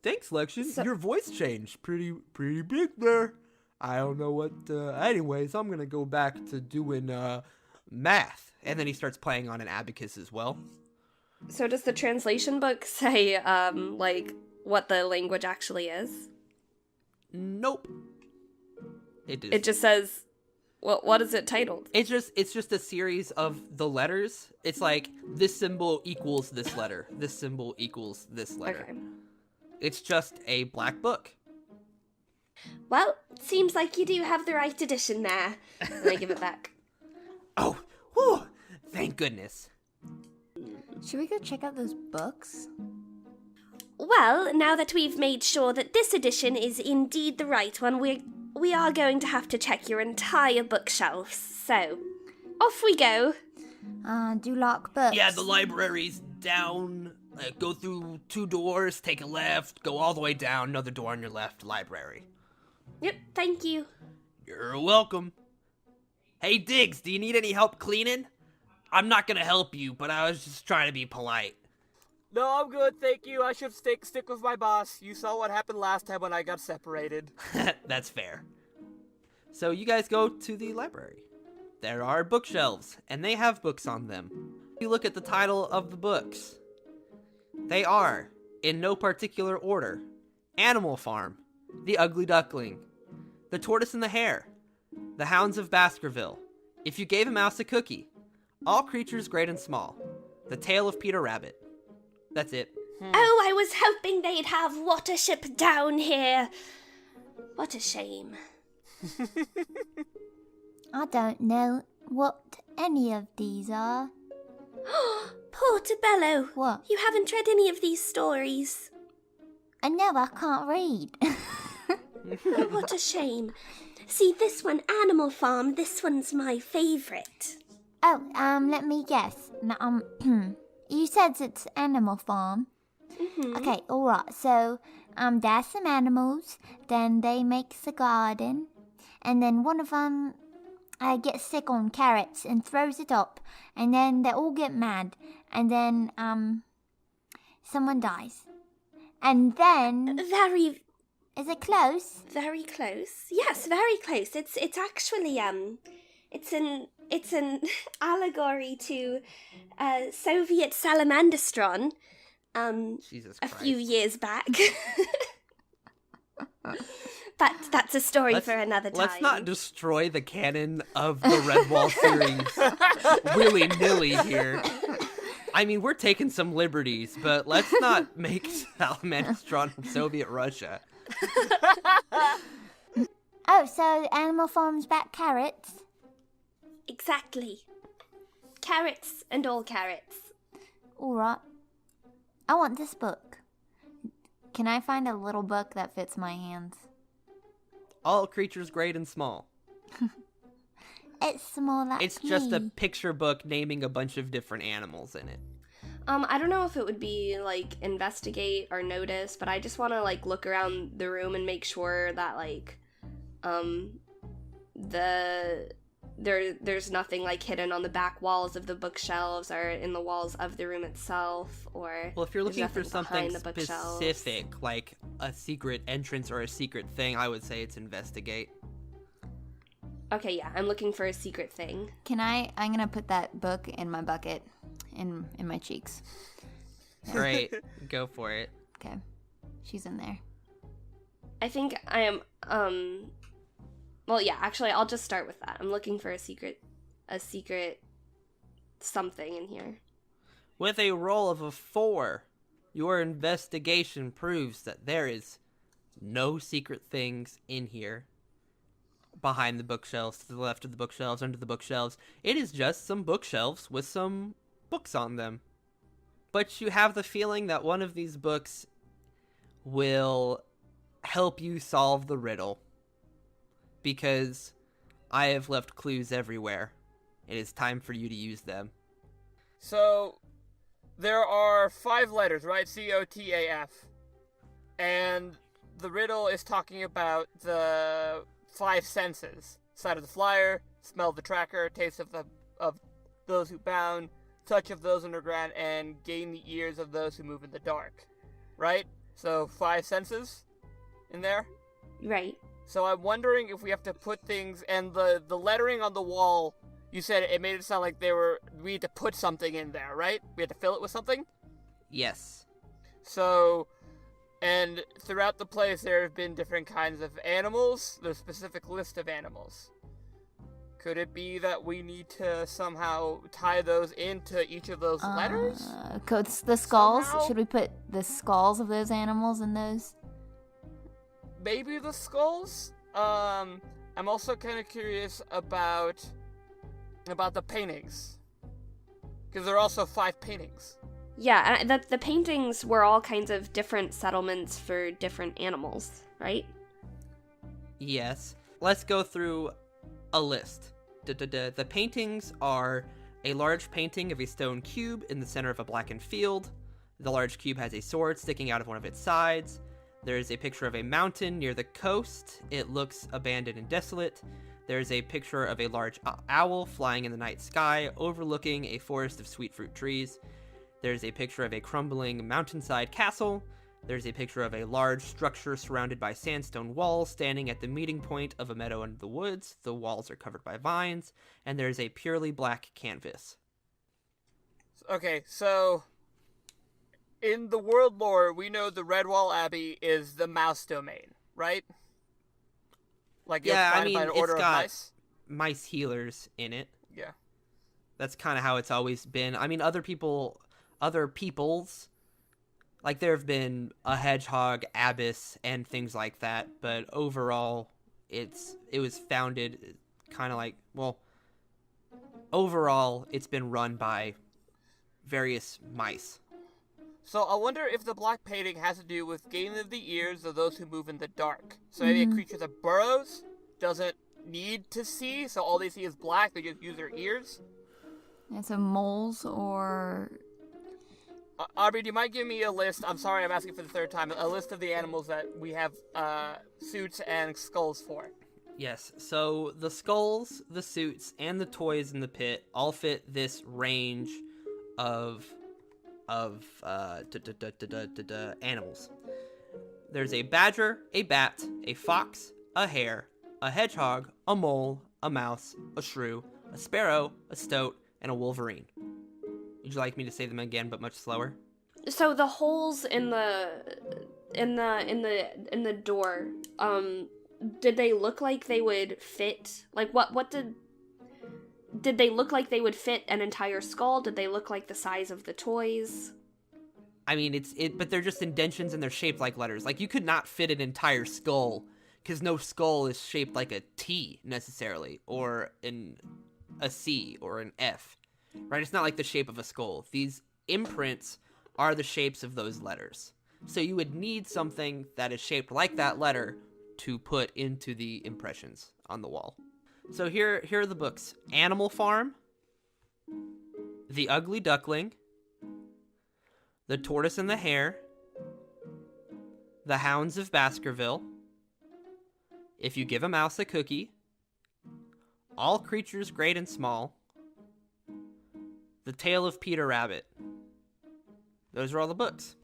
S1: Thanks, Lexion. Your voice changed pretty big there. I don't know what... anyways, I'm gonna go back to doing math. And then he starts playing on an abacus as well.
S4: So does the translation book say, what the language actually is?
S1: Nope. It
S4: It just says, what is it titled?
S1: It's just a series of the letters. It's like, this symbol equals this letter. This symbol equals this letter.
S4: Okay.
S1: It's just a black book.
S3: Well, seems like you do have the right edition there.
S4: And I give it back.
S6: Oh, whew, thank goodness.
S2: Should we go check out those books?
S3: Well, now that we've made sure that this edition is indeed the right one, we are going to have to check your entire bookshelves. So, off we go.
S2: Do you like books?
S6: Yeah, the library's down. Go through 2 doors, take a left, go all the way down, another door on your left, library.
S3: Yep, thank you.
S6: You're welcome. Hey, Diggs, do you need any help cleaning? I'm not gonna help you, but I was just trying to be polite.
S5: No, I'm good, thank you. I should stick with my boss. You saw what happened last time when I got separated.
S6: That's fair.
S1: So you guys go to the library. There are bookshelves, and they have books on them. You look at the title of the books. They are, in no particular order, Animal Farm, The Ugly Duckling, The Tortoise and the Hare, The Hounds of Baskerville, If You Gave a Mouse a Cookie, All Creatures Great and Small, The Tale of Peter Rabbit. That's it.
S3: Oh, I was hoping they'd have Watership down here. What a shame.
S2: I don't know what any of these are.
S3: Portobello,
S2: What?
S3: you haven't read any of these stories.
S2: No, I can't read.
S3: Oh, what a shame. See, this one, Animal Farm, this one's my favourite.
S2: Let me guess. No, you said it's Animal Farm.
S3: Mm-hmm.
S2: Okay, alright, so, there's some animals, then they make a garden, and then one of them gets sick on carrots and throws it up, and then they all get mad, and then, someone dies. And then...
S3: Very,
S2: Is it close?
S3: very close. Yes, very close. It's actually, it's an allegory to, Soviet Salamandastron,
S1: Jesus
S3: a
S1: Christ.
S3: few years back. But that's a story for another time.
S1: Let's not destroy the canon of the Redwall series willy-nilly here. I mean, we're taking some liberties, but let's not make Salamandastron from Soviet Russia.
S2: Oh, so Animal Farm's back carrots?
S3: Exactly. Carrots and all carrots.
S2: Alright. I want this book. Can I find a little book that fits my hands?
S1: All creatures great and small.
S2: It's small like
S1: It's just a
S2: me.
S1: picture book naming a bunch of different animals in it.
S4: I don't know if it would be, like, investigate or notice, but I just want to, like, look around the room and make sure that, like, there's nothing, like, hidden on the back walls of the bookshelves or in the walls of the room itself, or...
S1: Well, if you're
S4: there's
S1: looking for
S4: nothing
S1: something
S4: behind the bookshelves.
S1: specific, like a secret entrance or a secret thing, I would say it's investigate.
S4: Okay, yeah, I'm looking for a secret thing.
S7: I'm gonna put that book in my bucket, in my cheeks.
S1: Great. Go for it.
S7: Okay. She's in there.
S4: I think I am, well, yeah, actually, I'll just start with that. I'm looking for a secret something in here.
S1: With a roll of a 4, your investigation proves that there is no secret things in here. Behind the bookshelves, to the left of the bookshelves, under the bookshelves. It is just some bookshelves with some books on them. But you have the feeling that one of these books will help you solve the riddle. Because I have left clues everywhere. It is time for you to use them.
S5: So, there are 5 letters, right? C.O.T.A.F. And the riddle is talking about the 5 senses. Sight of the flyer, smell of the tracker, taste of those who bound, touch of those underground, and gain the ears of those who move in the dark. Right? So 5 senses in there?
S3: Right.
S5: So I'm wondering if we have to put things, and the lettering on the wall, you said it made it sound like we had to put something in there, right? We had to fill it with something?
S1: Yes.
S5: So, and throughout the place there have been different kinds of animals, there's a specific list of animals. Could it be that we need to somehow tie those into each of those letters?
S7: The skulls.
S5: Somehow?
S7: Should we put the skulls of those animals in those?
S5: Maybe the skulls? I'm also kind of curious about the paintings. Because there are also 5 paintings.
S4: Yeah, and the paintings were all kinds of different settlements for different animals, right?
S1: Yes. Let's go through a list. The paintings are a large painting of a stone cube in the center of a blackened field. The large cube has a sword sticking out of one of its sides. There is a picture of a mountain near the coast. It looks abandoned and desolate. There is a picture of a large owl flying in the night sky, overlooking a forest of sweet fruit trees. There's a picture of a crumbling mountainside castle. There's a picture of a large structure surrounded by sandstone walls standing at the meeting point of a meadow in the woods. The walls are covered by vines, and there's a purely black canvas.
S5: Okay, so in the world lore, we know the Redwall Abbey is the mouse domain, right? Like,
S1: Yeah,
S5: it's
S1: I
S5: founded
S1: mean,
S5: by an
S1: it's
S5: order of
S1: got
S5: mice?
S1: mice healers in it.
S5: Yeah.
S1: That's kind of how it's always been. I mean, other peoples, like there have been a hedgehog abbess and things like that, but overall, it was founded kind of like, well, overall, it's been run by various mice.
S5: So I wonder if the black painting has to do with gaining of the ears of those who move in the dark. So maybe a creature that burrows doesn't need to see, so all they see is black, they just use their ears.
S7: And so moles or...
S5: Aubrey, do you mind giving me a list? I'm sorry, I'm asking for the third time. A list of the animals that we have suits and skulls for.
S1: Yes, so the skulls, the suits, and the toys in the pit all fit this range of animals. There's a badger, a bat, a fox, a hare, a hedgehog, a mole, a mouse, a shrew, a sparrow, a stoat, and a wolverine. Would you like me to say them again, but much slower?
S4: So the holes in the door, did they look like they would fit? Like what did they look like they would fit an entire skull? Did they look like the size of the toys?
S1: I mean, but they're just indentions and they're shaped like letters. Like, you could not fit an entire skull, because no skull is shaped like a T, necessarily, or a C, or an F, right? It's not like the shape of a skull. These imprints are the shapes of those letters. So you would need something that is shaped like that letter to put into the impressions on the wall. So here are the books. Animal Farm, The Ugly Duckling, The Tortoise and the Hare, The Hounds of Baskerville, If You Give a Mouse a Cookie, All Creatures Great and Small, The Tale of Peter Rabbit. Those are all the books.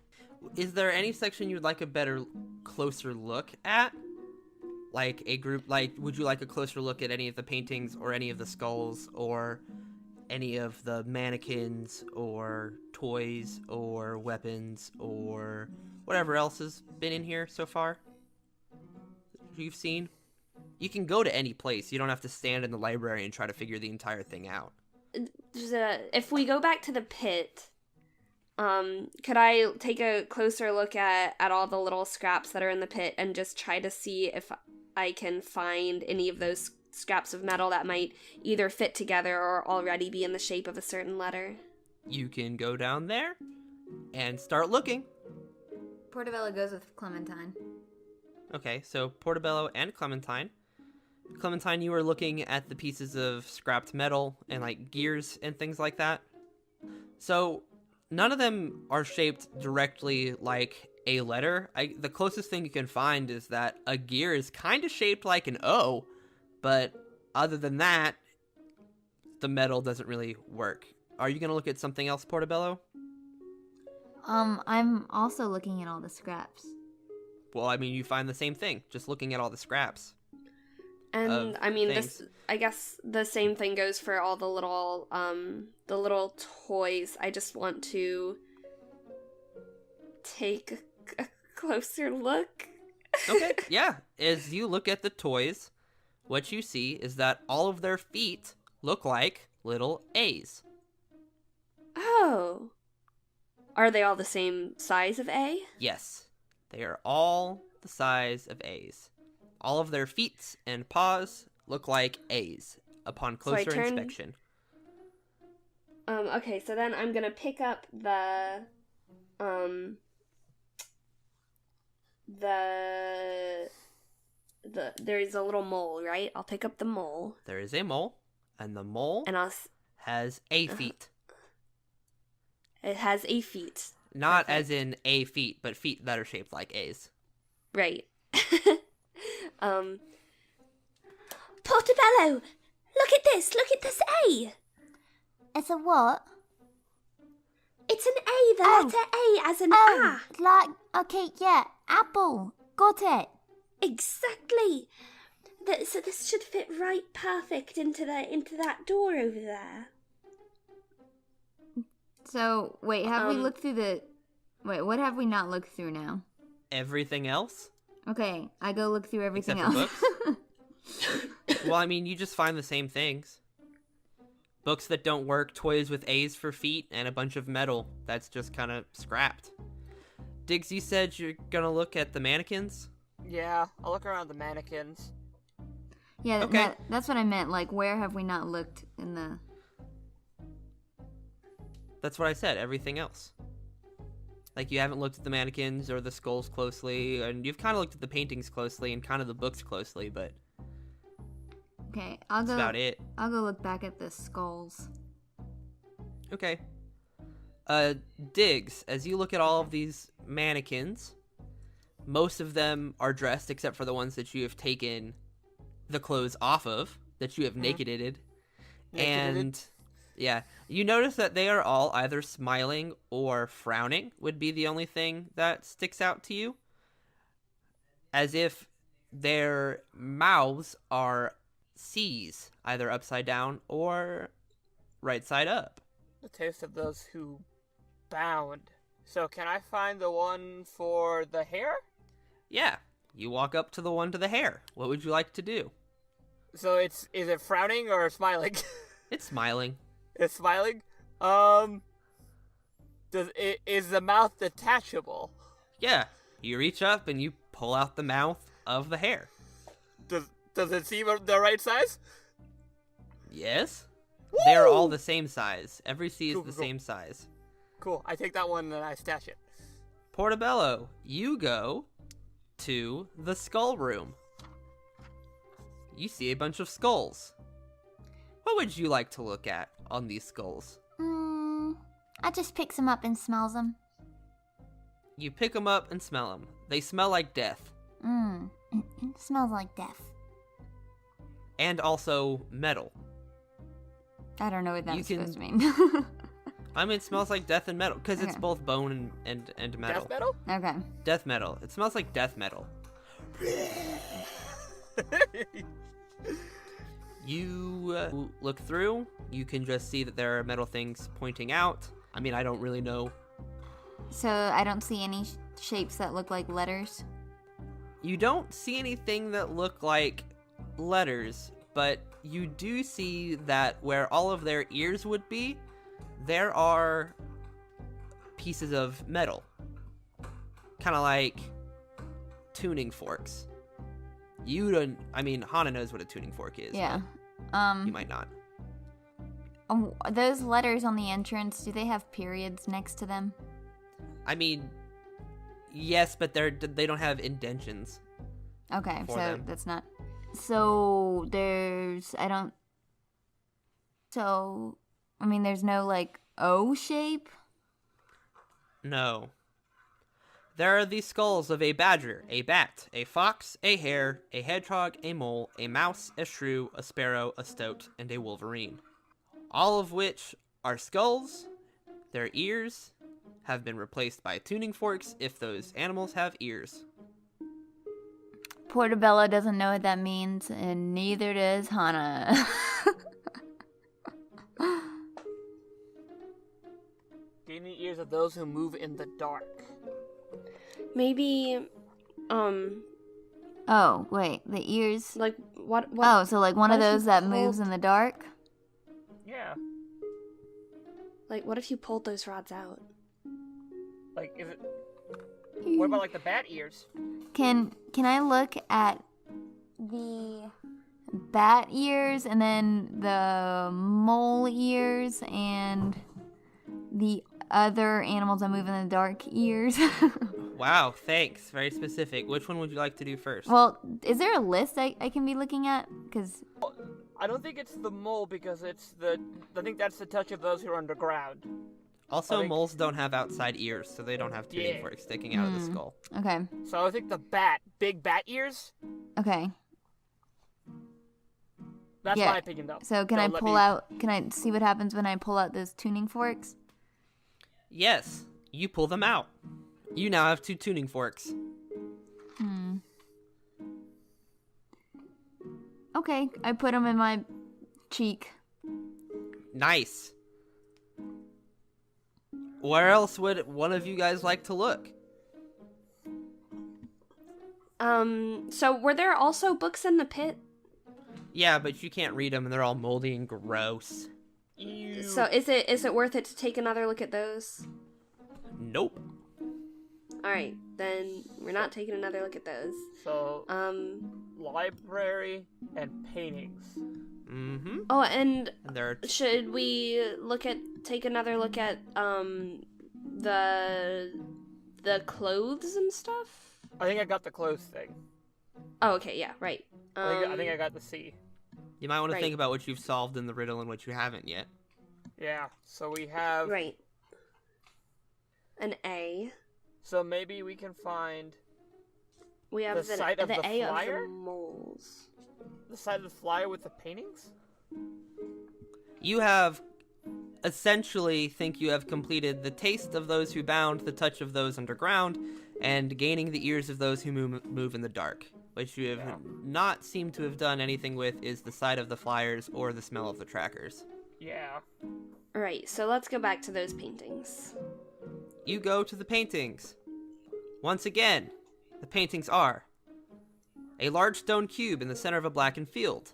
S1: Is there any section you'd like a better, closer look at? Like a group, would you like a closer look at any of the paintings or any of the skulls or any of the mannequins or toys or weapons or whatever else has been in here so far you've seen? You can go to any place. You don't have to stand in the library and try to figure the entire thing out.
S4: If we go back to the pit, could I take a closer look at all the little scraps that are in the pit and just try to see if I can find any of those scraps of metal that might either fit together or already be in the shape of a certain letter?
S1: You can go down there and start looking.
S7: Portobello goes with Clementine.
S1: Okay, so Portobello and Clementine. Clementine, you were looking at the pieces of scrapped metal and like gears and things like that. So none of them are shaped directly like a letter. The closest thing you can find is that a gear is kind of shaped like an O, but other than that, the metal doesn't really work. Are you going to look at something else, Portobello?
S7: I'm also looking at all the scraps.
S1: Well, I mean, you find the same thing, just looking at all the scraps.
S4: And I mean,
S1: things.
S4: I guess the same thing goes for all the little toys. I just want to take a closer look.
S1: Okay, yeah. As you look at the toys, what you see is that all of their feet look like little A's.
S4: Oh. Are they all the same size of A?
S1: Yes, they are all the size of A's. All of their feet and paws look like A's upon closer inspection.
S4: Okay, so then I'm gonna pick up there's a little mole, right? I'll pick up the mole.
S1: There is a mole, and the mole
S4: And
S1: has A feet.
S4: it has A feet.
S1: Not as in A feet, but feet that are shaped like A's.
S4: Right.
S3: Portobello! Look at this A!
S2: It's a what?
S3: It's an A, the letter A as an
S2: Oh,
S3: A.
S2: like, okay, yeah, apple. Got it.
S3: Exactly. So this should fit right perfect into that door over there.
S7: So, wait, have we looked through the... Wait, what have we not looked through now?
S1: Everything else?
S7: Okay, I go look through everything
S1: Except for
S7: else.
S1: books? Well, I mean, you just find the same things. Books that don't work, toys with A's for feet, and a bunch of metal that's just kind of scrapped. Diggs, you said you're gonna look at the mannequins?
S5: Yeah, I'll look around the mannequins.
S7: Yeah,
S1: Okay.
S7: that's what I meant. Like, where have we not looked in the...
S1: That's what I said, everything else. Like, you haven't looked at the mannequins or the skulls closely, and you've kind of looked at the paintings closely and kind of the books closely, but
S7: Okay, I'll
S1: that's
S7: go.
S1: about it.
S7: I'll go look back at the skulls.
S1: Okay. Diggs, as you look at all of these mannequins, most of them are dressed except for the ones that you have taken the clothes off of, that you have nakeded. And yeah, you notice that they are all either smiling or frowning would be the only thing that sticks out to you. As if their mouths are C's, either upside down or right side up.
S5: The taste of those who bound. So can I find the one for the hair?
S1: Yeah, you walk up to the one to the hair. What would you like to do?
S5: So is it frowning or smiling?
S1: It's smiling.
S5: It's smiling. Is the mouth detachable?
S1: Yeah, you reach up and you pull out the mouth of the hair.
S5: Does it seem the right size?
S1: Yes. They're all the same size. Every C is
S5: Cool,
S1: the
S5: cool.
S1: same size.
S5: Cool. I take that one and I stash it.
S1: Portobello, you go to the skull room. You see a bunch of skulls. What would you like to look at on these skulls?
S2: I just picks them up and smells them.
S1: You pick them up and smell them. They smell like death.
S2: It smells like death.
S1: And also metal.
S7: I don't know what that's
S1: You can-
S7: supposed to mean.
S1: I mean, it smells like death and metal, because it's
S7: Okay.
S1: both bone and metal.
S5: Death metal?
S7: Okay.
S1: Death metal. It smells like death metal. You look through. You can just see that there are metal things pointing out. I mean, I don't really know.
S7: So I don't see any shapes that look like letters.
S1: You don't see anything that look like letters, but you do see that where all of their ears would be, there are pieces of metal. Kind of like tuning forks. You don't, I mean, Hana knows what a tuning fork is.
S7: Yeah.
S1: but You might not.
S7: Those letters on the entrance, do they have periods next to them?
S1: I mean, yes, but they don't have indentions.
S7: Okay,
S1: For
S7: so
S1: them.
S7: that's not. So there's there's no like O shape.
S1: No. There are the skulls of a badger, a bat, a fox, a hare, a hedgehog, a mole, a mouse, a shrew, a sparrow, a stoat, and a wolverine. All of which are skulls. Their ears have been replaced by tuning forks if those animals have ears.
S7: Portobello doesn't know what that means, and neither does Hana.
S5: Gain the ears of those who move in the dark.
S4: Maybe,
S7: Oh, wait, the ears.
S4: like what?
S7: Oh, so like one of
S4: what if
S7: those
S4: you
S7: that
S4: pulled-
S7: moves in the dark?
S5: Yeah.
S4: Like, what if you pulled those rods out?
S5: Like, is it... What about, like, the bat ears?
S7: Can I look at the bat ears and then the mole ears and the other animals that move in the dark ears?
S1: Wow, thanks. Very specific. Which one would you like to do first?
S7: Well, is there a list I can be looking at? Because
S5: I don't think it's the mole because it's the... I think that's the touch of those who are underground.
S1: Also,
S5: I think-
S1: moles don't have outside ears, so they don't have tuning
S5: Yeah.
S1: forks sticking out of the skull.
S7: okay,
S5: So I think the bat, big bat ears,
S7: okay.
S5: that's
S7: Yeah.
S5: my opinion though.
S7: So can I pull out? Can I see what happens when I pull out those tuning forks?
S1: Yes, you pull them out. You now have 2 tuning forks.
S7: Okay, I put them in my cheek.
S1: Nice. Where else would one of you guys like to look?
S4: So were there also books in the pit?
S1: Yeah, but you can't read them and they're all moldy and gross.
S5: Ew.
S4: So is it worth it to take another look at those?
S1: Nope.
S4: All right, then we're not taking another look at those.
S5: So, library and paintings.
S1: Mm-hmm.
S4: Oh, and
S1: And there are
S4: should we take another look at the clothes and stuff?
S5: I think I got the clothes thing.
S4: Oh, okay, yeah, right.
S5: I think I got the C.
S1: You might want to
S4: Right.
S1: think about what you've solved in the riddle and what you haven't yet.
S5: Yeah, so we have...
S4: Right. An A.
S5: So maybe we can find
S4: We have
S5: The side of the
S4: A
S5: flyer?
S4: of the moles.
S5: the side of the flyer with the paintings?
S1: You have essentially think you have completed the taste of those who bound, the touch of those underground, and gaining the ears of those who move in the dark. What you have not seemed to have done anything with is the sight of the flyers or the smell of the trackers.
S5: Yeah.
S4: Right, so let's go back to those paintings.
S1: You go to the paintings. Once again, the paintings are a large stone cube in the center of a blackened field,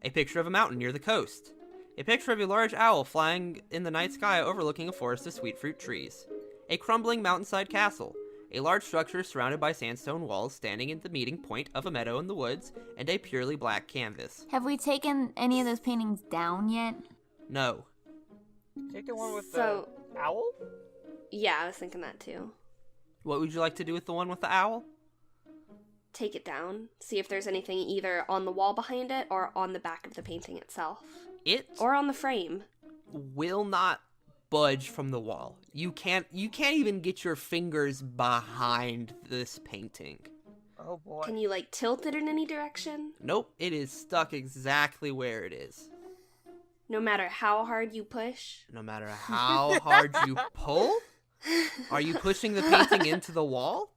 S1: a picture of a mountain near the coast, a picture of a large owl flying in the night sky overlooking a forest of sweet fruit trees, a crumbling mountainside castle, a large structure surrounded by sandstone walls standing at the meeting point of a meadow in the woods, and a purely black canvas.
S7: Have we taken any of those paintings down yet?
S1: No.
S5: Take the one with
S4: So-
S5: the owl?
S4: Yeah, I was thinking that too.
S1: What would you like to do with the one with the owl?
S4: Take it down, see if there's anything either on the wall behind it or on the back of the painting itself.
S1: It
S4: Or on the frame.
S1: will not budge from the wall. You can't even get your fingers behind this painting.
S5: Oh boy.
S4: Can you, like, tilt it in any direction?
S1: Nope, it is stuck exactly where it is.
S4: No matter how hard you push?
S1: No matter how hard you pull? Are you pushing the painting into the wall?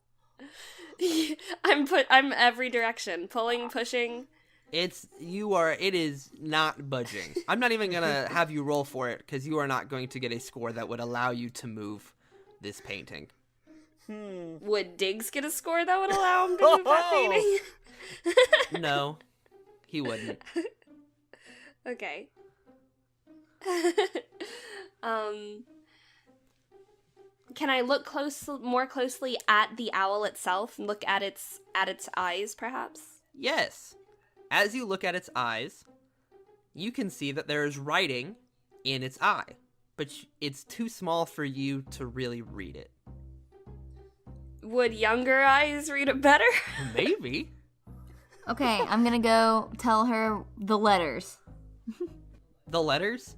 S4: I'm every direction. Pulling, pushing.
S1: It is not budging. I'm not even gonna have you roll for it, because you are not going to get a score that would allow you to move this painting.
S4: Would Diggs get a score that would allow him to move that painting?
S1: No, he wouldn't.
S4: Okay. Can I look more closely at the owl itself and look at its eyes, perhaps?
S1: Yes. As you look at its eyes, you can see that there is writing in its eye, but it's too small for you to really read it.
S4: Would younger eyes read it better?
S1: Maybe.
S7: Okay, I'm gonna go tell her the letters.
S1: The letters?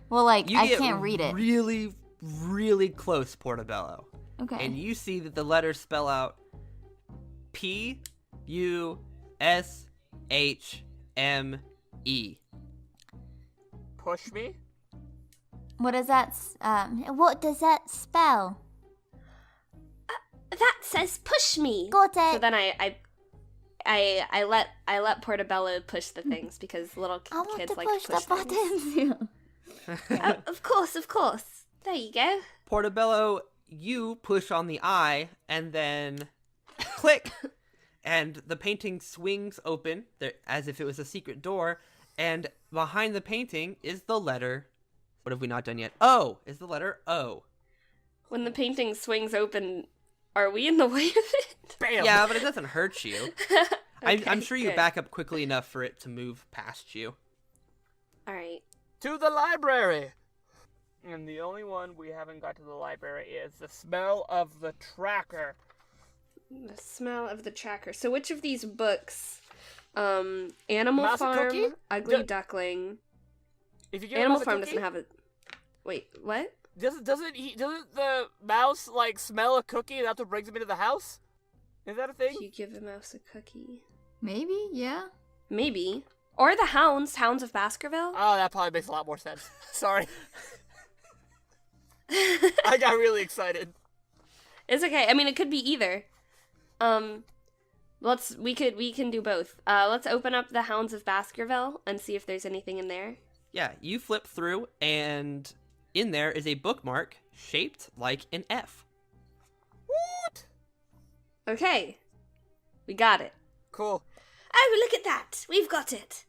S7: Well, like,
S1: You
S7: I
S1: get
S7: can't read it.
S1: really, really close, Portobello.
S7: Okay.
S1: And you see that the letters spell out P-U-S-H-M-E.
S5: Push me?
S2: What does that spell?
S3: That says push me.
S2: Got
S4: So
S2: it.
S4: then I let Portobello push the things because little
S2: I want
S4: kids
S2: to
S4: like
S2: push
S4: to push
S2: the
S4: things.
S2: buttons.
S3: Of course. There you go.
S1: Portobello, you push on the eye, and then click, and the painting swings open as if it was a secret door, and behind the painting is the letter. What have we not done yet? O is the letter O.
S4: When the painting swings open, are we in the way of it?
S5: Bam!
S1: Yeah, but it doesn't hurt you. I'm
S4: Okay,
S1: sure you
S4: good.
S1: back up quickly enough for it to move past you.
S4: All right.
S5: To the library! And the only one we haven't got to the library is the smell of the tracker.
S4: The smell of the tracker. So which of these books? Animal
S5: Mouse and
S4: Farm,
S5: Cookie?
S4: Ugly
S5: The-
S4: Duckling.
S5: If you give
S4: Animal
S5: him a
S4: Farm
S5: cookie,
S4: doesn't have a. Wait, what?
S5: doesn't the mouse like smell a cookie and that's what brings him into the house? Is that a thing?
S4: If you give a mouse a cookie.
S7: Maybe, yeah.
S4: Maybe. Or the Hounds of Baskerville.
S5: Oh, that probably makes a lot more sense. Sorry. I got really excited.
S4: It's okay. I mean, it could be either. We can do both. Let's open up the Hounds of Baskerville and see if there's anything in there.
S1: Yeah, you flip through, and in there is a bookmark shaped like an F.
S5: What?
S4: Okay. We got it.
S5: Cool.
S3: Oh, look at that. We've got it.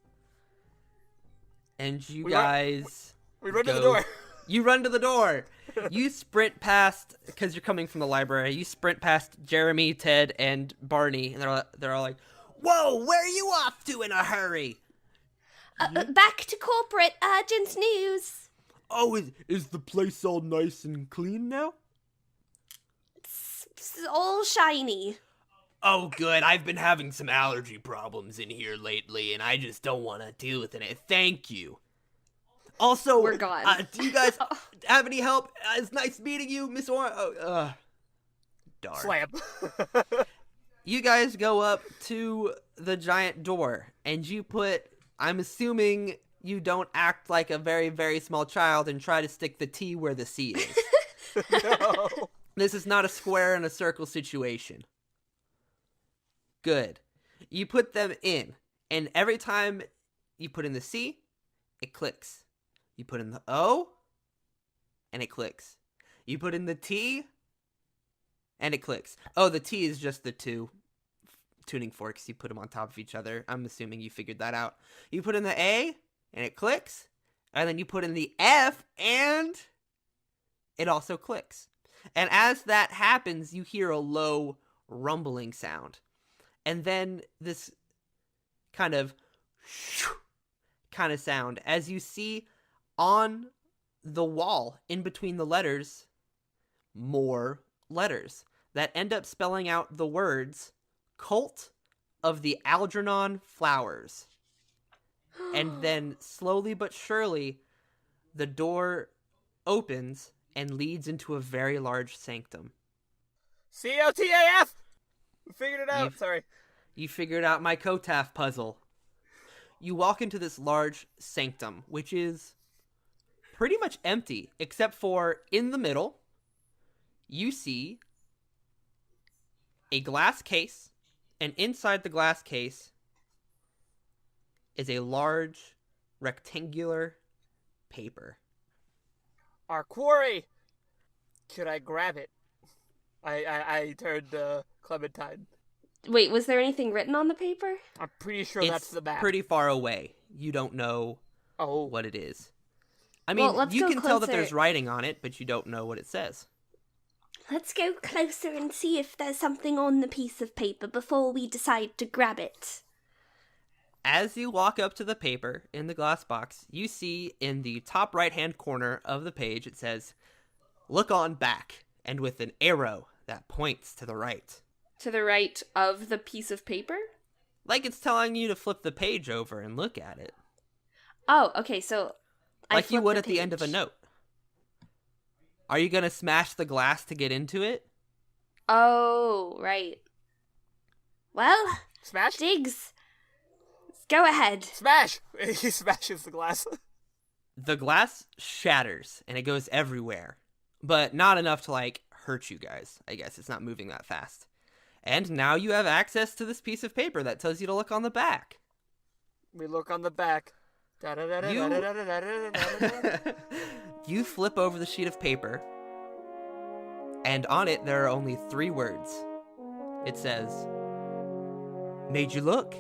S1: And you
S5: We run-
S1: guys
S5: We run to the
S1: go-
S5: door.
S1: You run to the door. You sprint past, because you're coming from the library, you sprint past Jeremy, Ted, and Barney, and they're all like, "Whoa, where are you off to in a hurry?"
S3: Back to corporate urgent news.
S6: Oh, is the place all nice and clean now?
S3: It's all shiny.
S6: Oh, good. I've been having some allergy problems in here lately, and I just don't want to deal with it. Thank you. Also,
S4: We're gone.
S6: Do you guys have any help? It's nice meeting you, Miss Orange. Darn.
S5: Slam.
S1: You guys go up to the giant door, and you put, I'm assuming you don't act like a very, very small child and try to stick the T where the C is.
S5: No.
S1: This is not a square and a circle situation. Good. You put them in, and every time you put in the C, it clicks. You put in the O, and it clicks. You put in the T, and it clicks. Oh, the T is just the two tuning forks. You put them on top of each other. I'm assuming you figured that out. You put in the A, and it clicks. And then you put in the F, and it also clicks. And as that happens, you hear a low rumbling sound. And then this kind of sound as you see on the wall in between the letters more letters that end up spelling out the words Cult of the Algernon Flowers. And then slowly but surely the door opens and leads into a very large sanctum.
S5: C.O.T.A.F. We figured it out. Sorry.
S1: You figured out my C.O.T.A.F puzzle. You walk into this large sanctum, which is pretty much empty, except for in the middle, you see a glass case, and inside the glass case is a large rectangular paper.
S5: Our quarry. Could I grab it? I turned to Clementine.
S4: Wait, was there anything written on the paper?
S5: I'm pretty sure
S1: It's
S5: that's the map.
S1: pretty far away. You don't know
S5: Oh.
S1: what it is. I mean,
S4: Well, let's
S1: you
S4: go
S1: can tell that
S4: closer.
S1: there's writing on it, but you don't know what it says.
S3: Let's go closer and see if there's something on the piece of paper before we decide to grab it.
S1: As you walk up to the paper in the glass box, you see in the top right-hand corner of the page, it says, "Look on back," and with an arrow that points to the right.
S4: To the right of the piece of paper?
S1: Like it's telling you to flip the page over and look at it.
S4: Oh, okay, so
S1: Like you
S4: flip
S1: would
S4: the
S1: at the end of a
S4: page.
S1: note. Are you going to smash the glass to get into it?
S4: Oh, right.
S3: Well,
S5: Smash?
S3: Diggs, go ahead.
S5: Smash! He smashes the glass.
S1: The glass shatters and it goes everywhere, but not enough to like hurt you guys. I guess it's not moving that fast. And now you have access to this piece of paper that tells you to look on the back.
S5: We look on the back.
S1: You flip over the sheet of paper, and on it there are only 3 words. It says, "Made you look."